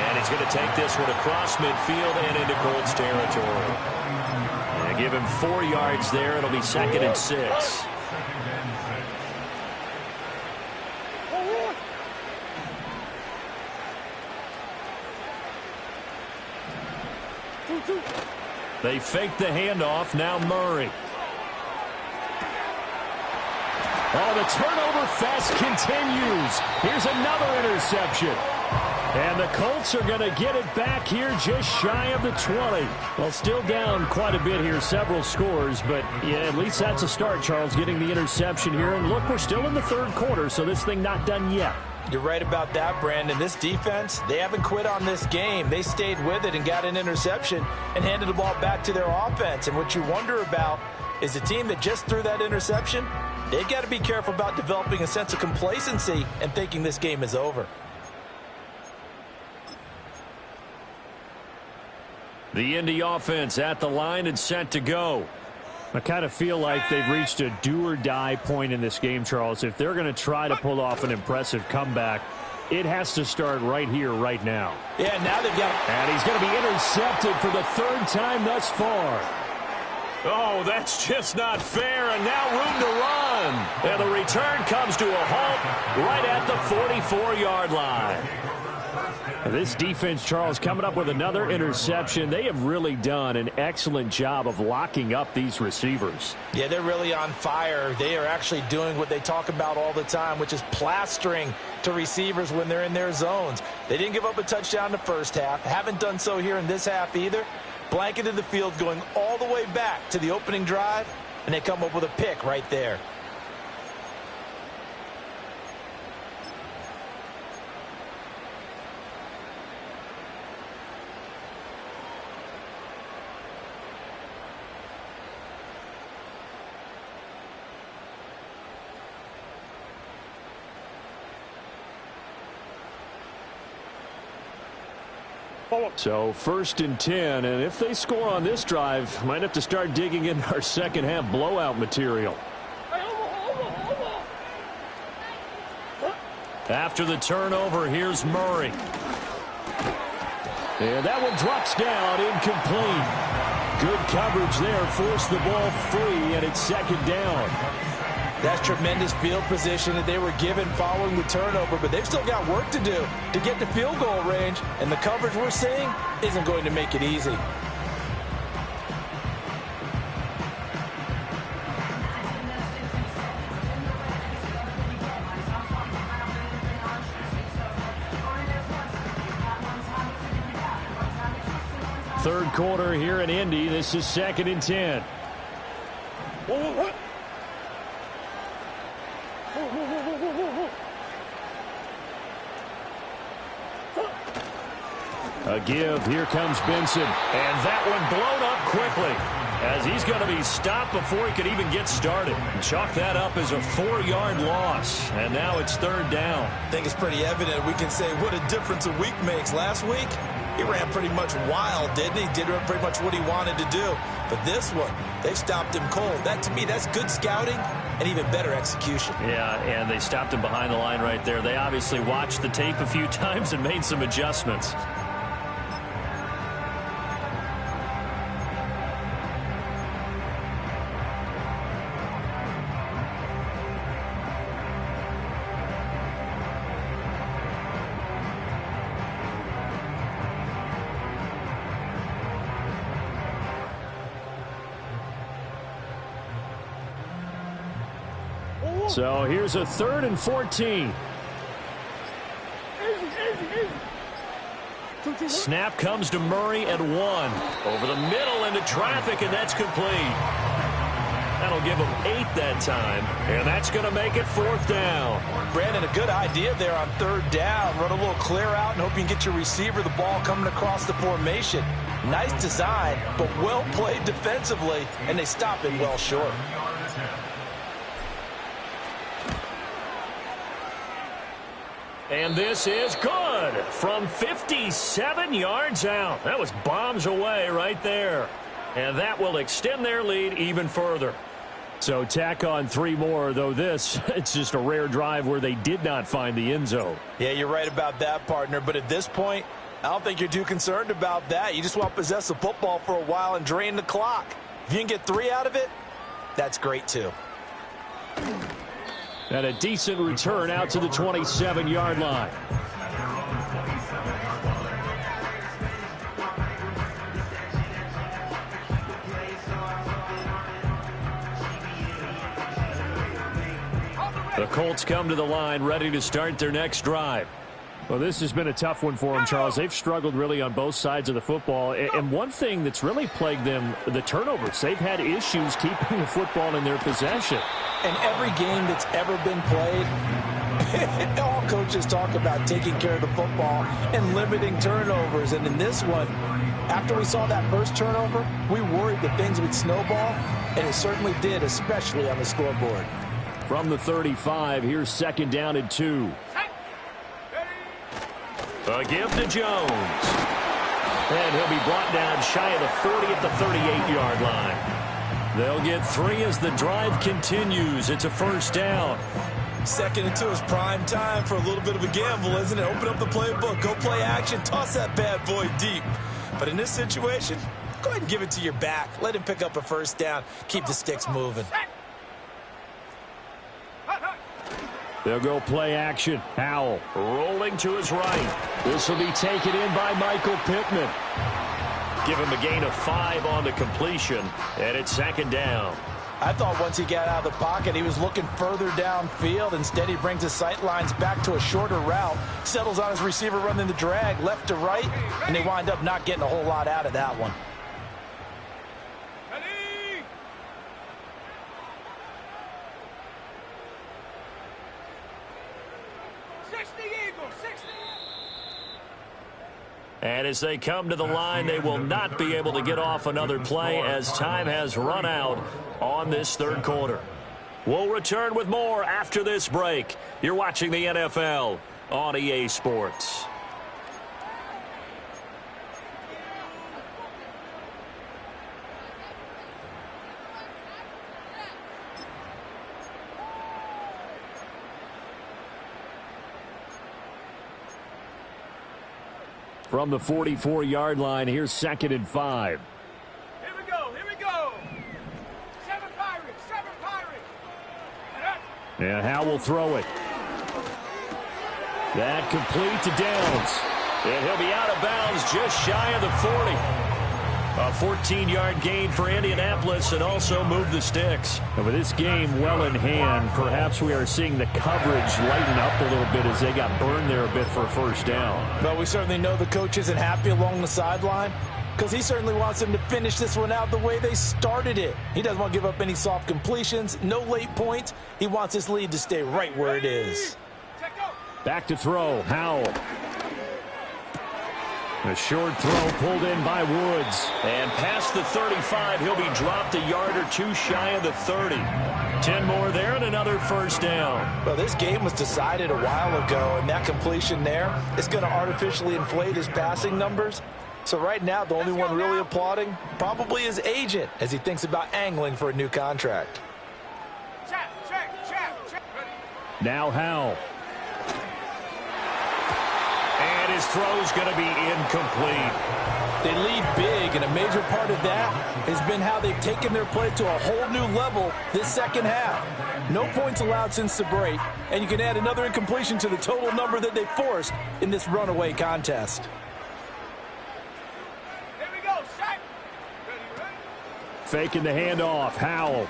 And he's going to take this one across midfield and into Colts territory. And give him 4 yards there. It'll be 2nd and 6. They fake the handoff. Now Murray. Oh, the turnover fest continues. Here's another interception. And the Colts are going to get it back here just shy of the 20. Well, still down quite a bit here, several scores. But, yeah, at least that's a start, Charles, getting the interception here. And, look, we're still in the 3rd quarter, so this thing not done yet. You're right about that, Brandon. This defense, they haven't quit on this game. They stayed with it and got an interception and handed the ball back to their offense. And what you wonder about is the team that just threw that interception, they've got to be careful about developing a sense of complacency and thinking this game is over. The Indy offense at the line and set to go. I kind of feel like they've reached a do-or-die point in this game, Charles. If they're going to try to pull off an impressive comeback, it has to start right here, right now. Yeah, now they've got... And he's going to be intercepted for the 3rd time thus far. Oh, that's just not fair, and now room to run. And the return comes to a halt right at the 44-yard line. This defense, Charles, coming up with another interception. They have really done an excellent job of locking up these receivers. Yeah, they're really on fire. They are actually doing what they talk about all the time, which is plastering to receivers when they're in their zones. They didn't give up a touchdown in the first half. Haven't done so here in this half either. Blanketed the field going all the way back to the opening drive, and they come up with a pick right there. So 1st and 10, and if they score on this drive, might have to start digging in our second half blowout material. After the turnover, here's Murray. And that one drops down, incomplete. Good coverage there, forced the ball free, and it's second down. That's tremendous field position that they were given following the turnover, but they've still got work to do to get to field goal range, and the coverage we're seeing isn't going to make it easy. Third quarter here in Indy. This is 2nd and 10. A give. Here comes Benson. And that one blown up quickly as he's going to be stopped before he could even get started. Chalk that up as a 4-yard loss. And now it's 3rd down. I think it's pretty evident. We can say what a difference a week makes. Last week, he ran pretty much wild, didn't he? Did pretty much what he wanted to do. But this one, they stopped him cold. That, to me, that's good scouting and even better execution. Yeah, and they stopped him behind the line right there. They obviously watched the tape a few times and made some adjustments. So here's a 3rd and 14. Snap comes to Murray at 1. Over the middle into traffic, and that's complete. That'll give him 8 that time, and that's going to make it 4th down. Brandon, a good idea there on 3rd down. Run a little clear out and hope you can get your receiver the ball coming across the formation. Nice design, but well played defensively, and they stop it well short. And this is good from 57 yards out. That was bombs away right there. And that will extend their lead even further. So tack on 3 more, though this, it's just a rare drive where they did not find the end zone. Yeah, you're right about that, partner. But at this point, I don't think you're too concerned about that. You just want to possess the football for a while and drain the clock. If you can get 3 out of it, that's great too. And a decent return out to the 27-yard line. The Colts come to the line ready to start their next drive. Well, this has been a tough one for them, Charles. They've struggled really on both sides of the football. And one thing that's really plagued them, the turnovers. They've had issues keeping the football in their possession. And every game that's ever been played, all coaches talk about taking care of the football and limiting turnovers. And in this one, after we saw that first turnover, we worried that things would snowball, and it certainly did, especially on the scoreboard. From the 35, here's 2nd down and 2. A give to Jones. And he'll be brought down shy of the 40 at the 38-yard line. They'll get 3 as the drive continues. It's a 1st down. 2nd and 2 is prime time for a little bit of a gamble, isn't it? Open up the playbook, go play action, toss that bad boy deep. But in this situation, go ahead and give it to your back. Let him pick up a 1st down. Keep the sticks moving. They'll go play action. Howell Rolling to his right. This will be taken in by Michael Pittman. Give him a gain of 5 on the completion, and it's 2nd down. I thought once he got out of the pocket, he was looking further downfield. Instead, he brings his sight lines back to a shorter route, settles on his receiver running the drag left to right, and they wind up not getting a whole lot out of that one. And as they come to the line, they will not be able to get off another play as time has run out on this 3rd quarter. We'll return with more after this break. You're watching the NFL on EA Sports. From the 44-yard line, here's 2nd and 5. Here we go. Here we go. 7 Pirates. 7 Pirates. And Howe will throw it. That complete to Downs. And he'll be out of bounds just shy of the 40. A 14-yard gain for Indianapolis and also move the sticks. And with this game well in hand, perhaps we are seeing the coverage lighten up a little bit as they got burned there a bit for a first down. But we certainly know the coach isn't happy along the sideline because he certainly wants them to finish this one out the way they started it. He doesn't want to give up any soft completions, no late points. He wants this lead to stay right where it is. Back to throw, Howell. A short throw pulled in by Woods. And past the 35, he'll be dropped a yard or two shy of the 30. 10 more there and another first down. Well, this game was decided a while ago, and that completion there is going to artificially inflate his passing numbers. So right now, the only one really applauding probably his agent as he thinks about angling for a new contract. Now Howell. And his throw's going to be incomplete. They lead big, and a major part of that has been how they've taken their play to a whole new level this second half. No points allowed since the break, and you can add another incompletion to the total number that they forced in this runaway contest. Here we go. Set. Ready. Faking the handoff, Howell.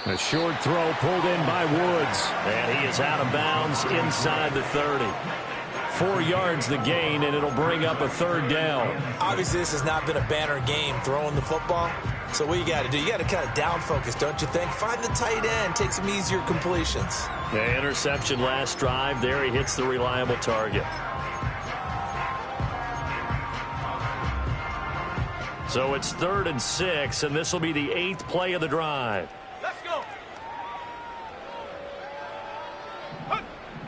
A short throw pulled in by Woods. And he is out of bounds inside the 30. 4 yards the gain, and it'll bring up a third down. Obviously, this has not been a banner game throwing the football. So what you got to do, you got to kind of down focus, don't you think? Find the tight end, take some easier completions. The interception last drive. There he hits the reliable target. So it's 3rd and 6, and this will be the 8th play of the drive. Let's go.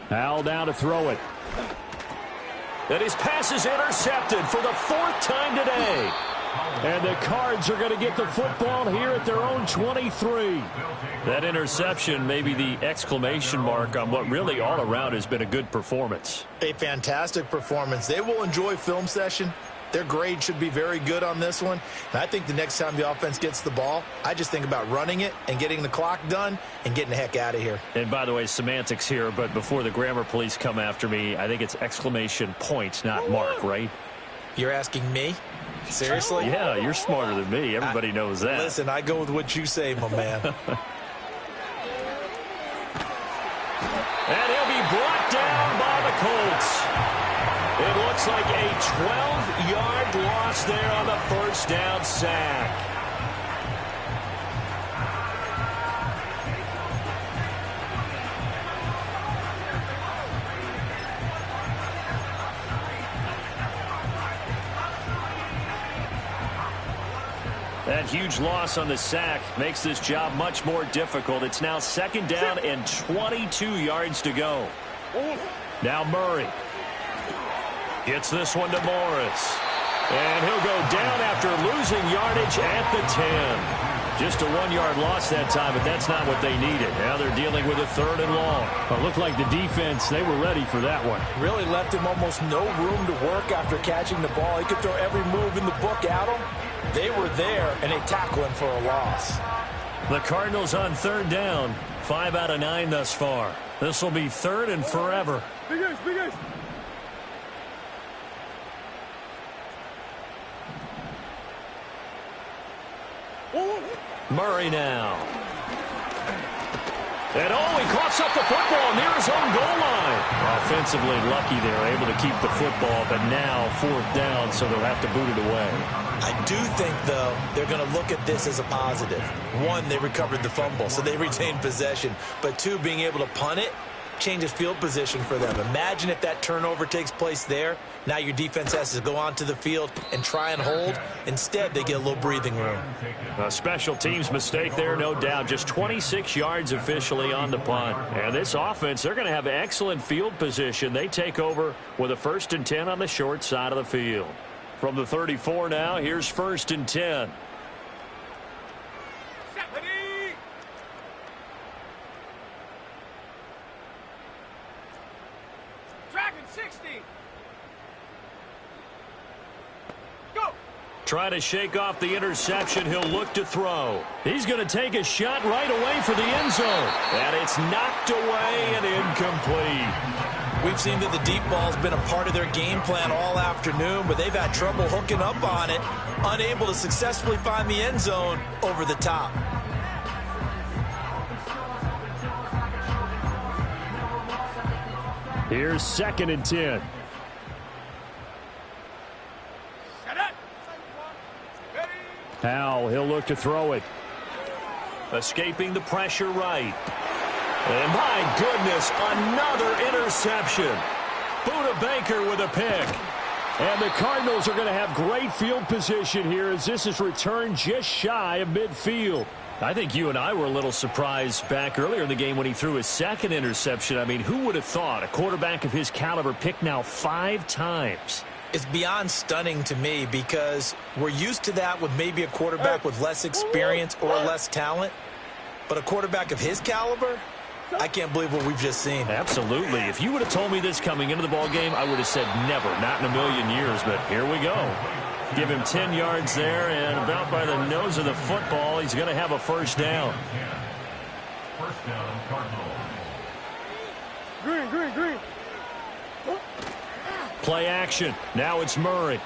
Howell down to throw it. And his pass is intercepted for the 4th time today. And the Cards are going to get the football here at their own 23. That interception may be the exclamation mark on what really all around has been a good performance. A fantastic performance. They will enjoy film session. Their grade should be very good on this one. And I think the next time the offense gets the ball, I just think about running it and getting the clock done and getting the heck out of here. And by the way, semantics here, but before the grammar police come after me, I think it's exclamation point, not mark, right? You're asking me? Seriously? Yeah, you're smarter than me. Everybody knows that. Listen, I go with what you say, my man. And he'll be brought down by the Colts. It looks like a 12-yard loss there on the first down sack. That huge loss on the sack makes this job much more difficult. It's now 2nd down and 22 yards to go. Now Murray gets this one to Morris. And he'll go down after losing yardage at the 10. Just a 1-yard loss that time, but that's not what they needed. Now they're dealing with a 3rd and long. Well, it looked like the defense, they were ready for that one. Really left him almost no room to work after catching the ball. He could throw every move in the book at him. They were there, and they tackle him for a loss. The Cardinals on 3rd down. 5 out of 9 thus far. This will be 3rd and forever. Big ace. Murray now. And he coughs up the football near his own goal line. Offensively lucky they're able to keep the football, but now 4th down, so they'll have to boot it away. I do think, though, they're going to look at this as a positive. 1, they recovered the fumble, so they retained possession. But 2, being able to punt it changes field position for them. Imagine if that turnover takes place there. Now your defense has to go onto the field and try and hold. Instead, they get a little breathing room. A special teams mistake there, no doubt. Just 26 yards officially on the punt. And this offense, they're going to have excellent field position. They take over with a 1st and 10 on the short side of the field. From the 34 now, here's 1st and 10. Dragon 60. Trying to shake off the interception. He'll look to throw. He's going to take a shot right away for the end zone. And it's knocked away and incomplete. We've seen that the deep ball's been a part of their game plan all afternoon, but they've had trouble hooking up on it, unable to successfully find the end zone over the top. Here's 2nd and 10. Powell, he'll look to throw it. Escaping the pressure right. And my goodness, another interception. Buda Baker with a pick. And the Cardinals are going to have great field position here as this is returned just shy of midfield. I think you and I were a little surprised back earlier in the game when he threw his 2nd interception. I mean, who would have thought a quarterback of his caliber picked now 5 times? It's beyond stunning to me because we're used to that with maybe a quarterback with less experience or less talent. But a quarterback of his caliber, I can't believe what we've just seen. Absolutely. If you would have told me this coming into the ball game, I would have said never, not in a million years. But here we go. Give him 10 yards there, and about by the nose of the football, he's going to have a first down. First down, Cardinals. Green. Play action. Now it's Murray.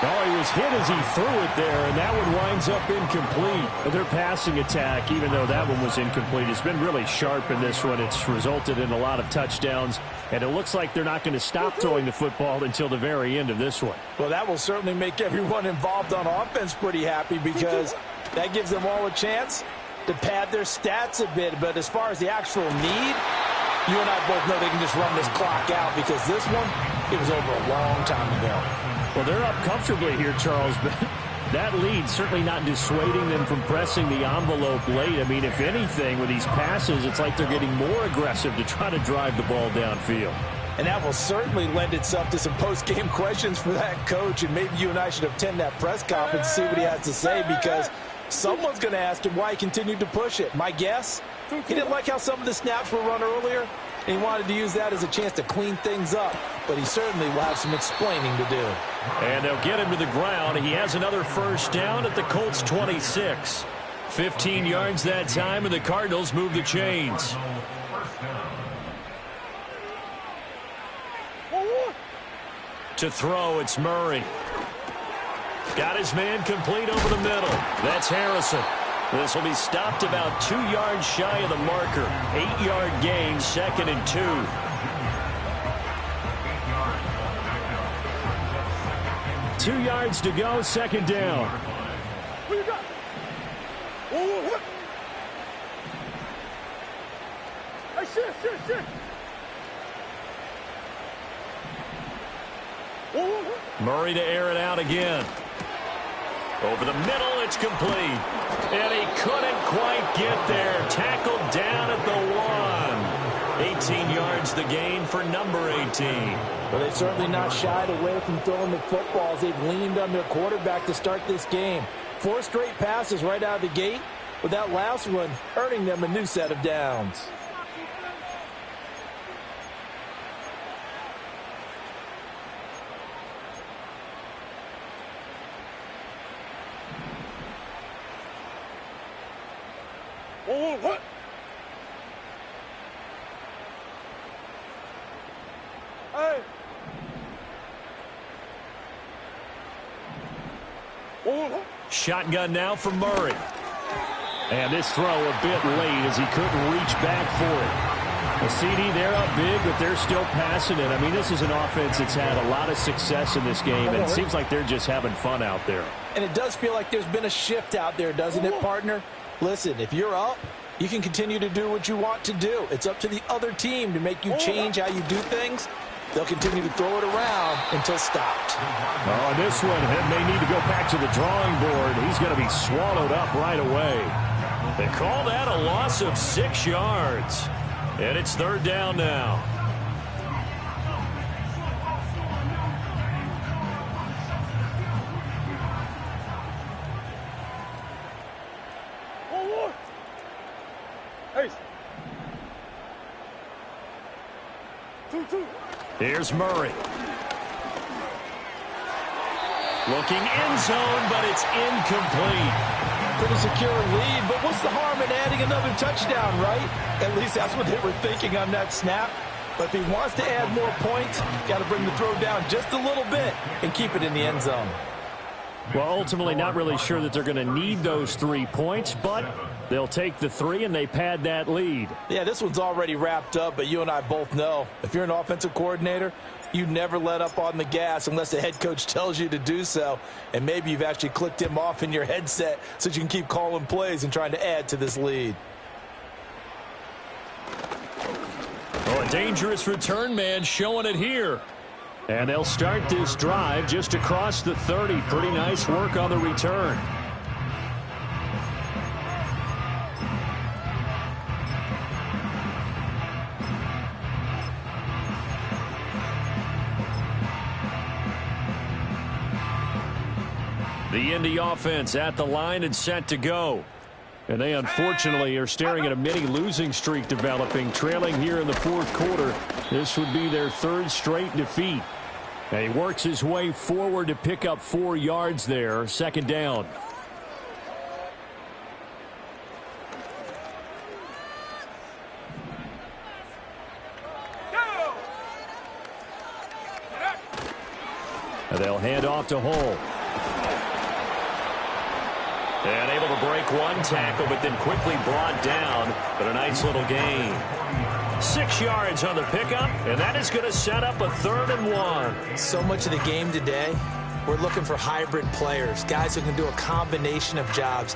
Oh, he was hit as he threw it there, and that one winds up incomplete. Their passing attack, even though that one was incomplete, has been really sharp in this one. It's resulted in a lot of touchdowns, and it looks like they're not going to stop throwing the football until the very end of this one. Well, that will certainly make everyone involved on offense pretty happy because that gives them all a chance to pad their stats a bit. But as far as the actual need, you and I both know they can just run this clock out because this one, it was over a long time ago. Well, they're up comfortably here, Charles, but that lead certainly not dissuading them from pressing the envelope late. I mean, if anything, with these passes, it's like they're getting more aggressive to try to drive the ball downfield. And that will certainly lend itself to some post-game questions for that coach, and maybe you and I should attend that press conference to see what he has to say because someone's going to ask him why he continued to push it. My guess, he didn't like how some of the snaps were run earlier, and he wanted to use that as a chance to clean things up. But he certainly will have some explaining to do. And they'll get him to the ground. He has another first down at the Colts 26. 15 yards that time, and the Cardinals move the chains. To throw, it's Murray. Got his man complete over the middle. That's Harrison. This will be stopped about 2 yards shy of the marker. 8-yard gain, 2nd and 2. 2 yards to go, 2nd down. What you got? Whoa. Hey, shit. Whoa. Murray to air it out again. Over the middle, it's complete. And he couldn't quite get there. Tackled down at the 1. 18 yards the gain for number 18. Well, they've certainly not shied away from throwing the footballs. They've leaned on their quarterback to start this game. 4 straight passes right out of the gate, with that last one earning them a new set of downs. What? Hey. Shotgun now for Murray. And this throw a bit late as he couldn't reach back for it. The CD, they're up big, but they're still passing it. I mean, this is an offense that's had a lot of success in this game, and it seems like they're just having fun out there. And it does feel like there's been a shift out there, doesn't it, partner? Listen, if you're up, you can continue to do what you want to do. It's up to the other team to make you change how you do things. They'll continue to throw it around until stopped. Oh, this one may need to go back to the drawing board. He's going to be swallowed up right away. They call that a loss of 6 yards. And it's 3rd down now. Hey. 2. Here's Murray. Looking end zone, but it's incomplete. Pretty secure lead, but what's the harm in adding another touchdown, right? At least that's what they were thinking on that snap. But if he wants to add more points, got to bring the throw down just a little bit and keep it in the end zone. Well, ultimately not really sure that they're going to need those 3 points, but they'll take the 3 and they pad that lead. Yeah, this one's already wrapped up, but you and I both know if you're an offensive coordinator, you never let up on the gas unless the head coach tells you to do so. And maybe you've actually clicked him off in your headset so you can keep calling plays and trying to add to this lead. Oh, a dangerous return man showing it here. And they'll start this drive just across the 30. Pretty nice work on the return. The Indy offense at the line and set to go. And they unfortunately are staring at a mini losing streak developing, trailing here in the fourth quarter. This would be their 3rd straight defeat. And he works his way forward to pick up 4 yards there. 2nd down. And they'll hand off to Hull. And able to break one tackle, but then quickly brought down. But a nice little gain. 6 yards on the pickup, and that is going to set up a 3rd and 1. So much of the game today, we're looking for hybrid players, guys who can do a combination of jobs.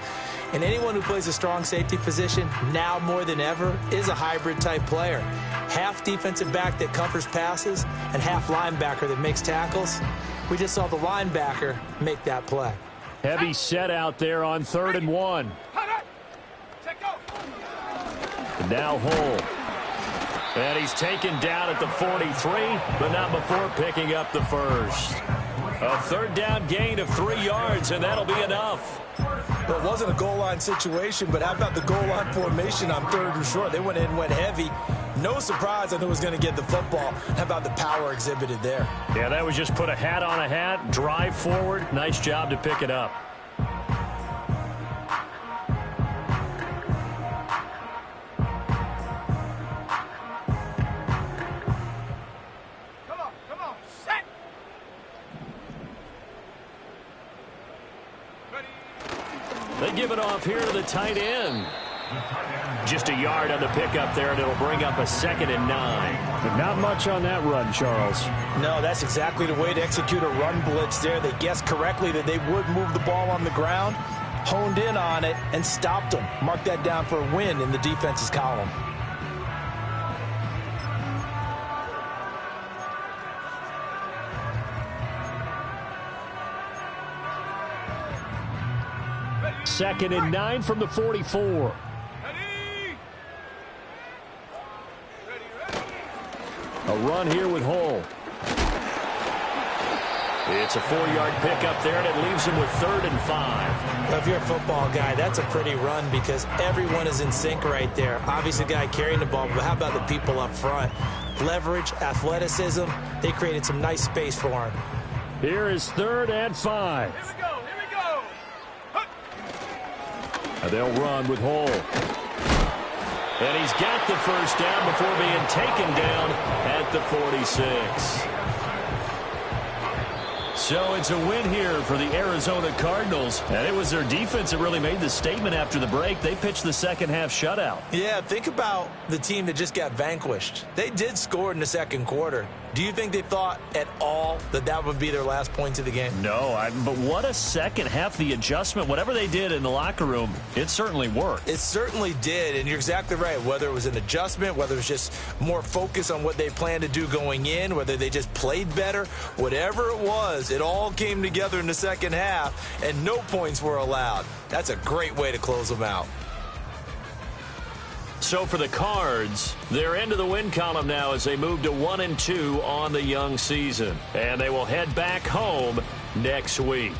And anyone who plays a strong safety position, now more than ever, is a hybrid type player. Half defensive back that covers passes and half linebacker that makes tackles. We just saw the linebacker make that play. Heavy set out there on 3rd and 1. And now Hull. And he's taken down at the 43, but not before picking up the first. A 3rd down gain of 3 yards, and that'll be enough. Well, it wasn't a goal line situation, but how about the goal line formation on 3rd and short? They went in, went heavy. No surprise on who was going to get the football. How about the power exhibited there? Yeah, that was just put a hat on a hat, drive forward. Nice job to pick it up. Come on, set. They give it off here to the tight end. Just a yard on the pickup there, and it'll bring up a 2nd and 9. But not much on that run, Charles. No, that's exactly the way to execute a run blitz there. They guessed correctly that they would move the ball on the ground, honed in on it, and stopped them. Mark that down for a win in the defense's column. Second and 9 from the 44. A run here with Hull. It's a 4-yard pickup there, and it leaves him with 3rd and 5. Well, if you're a football guy, that's a pretty run because everyone is in sync right there. Obviously, the guy carrying the ball, but how about the people up front? Leverage, athleticism, they created some nice space for him. Here is 3rd and 5. Here we go, here we go. And they'll run with Hull. And he's got the first down before being taken down at the 46. So it's a win here for the Arizona Cardinals. And it was their defense that really made the statement after the break. They pitched the second half shutout. Yeah, think about the team that just got vanquished. They did score in the second quarter. Do you think they thought at all that that would be their last points of the game? No, but what a second half. The adjustment, whatever they did in the locker room, it certainly worked. It certainly did, and you're exactly right. Whether it was an adjustment, whether it was just more focus on what they planned to do going in, whether they just played better, whatever it was, it all came together in the second half, and no points were allowed. That's a great way to close them out. So for the Cards, they're into the win column now as they move to 1-2 on the young season. And they will head back home next week.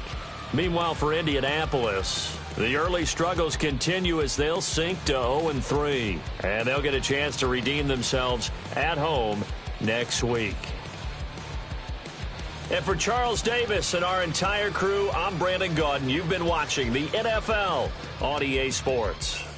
Meanwhile, for Indianapolis, the early struggles continue as they'll sink to 0-3. And they'll get a chance to redeem themselves at home next week. And for Charles Davis and our entire crew, I'm Brandon Gaudin. You've been watching the NFL on EA Sports.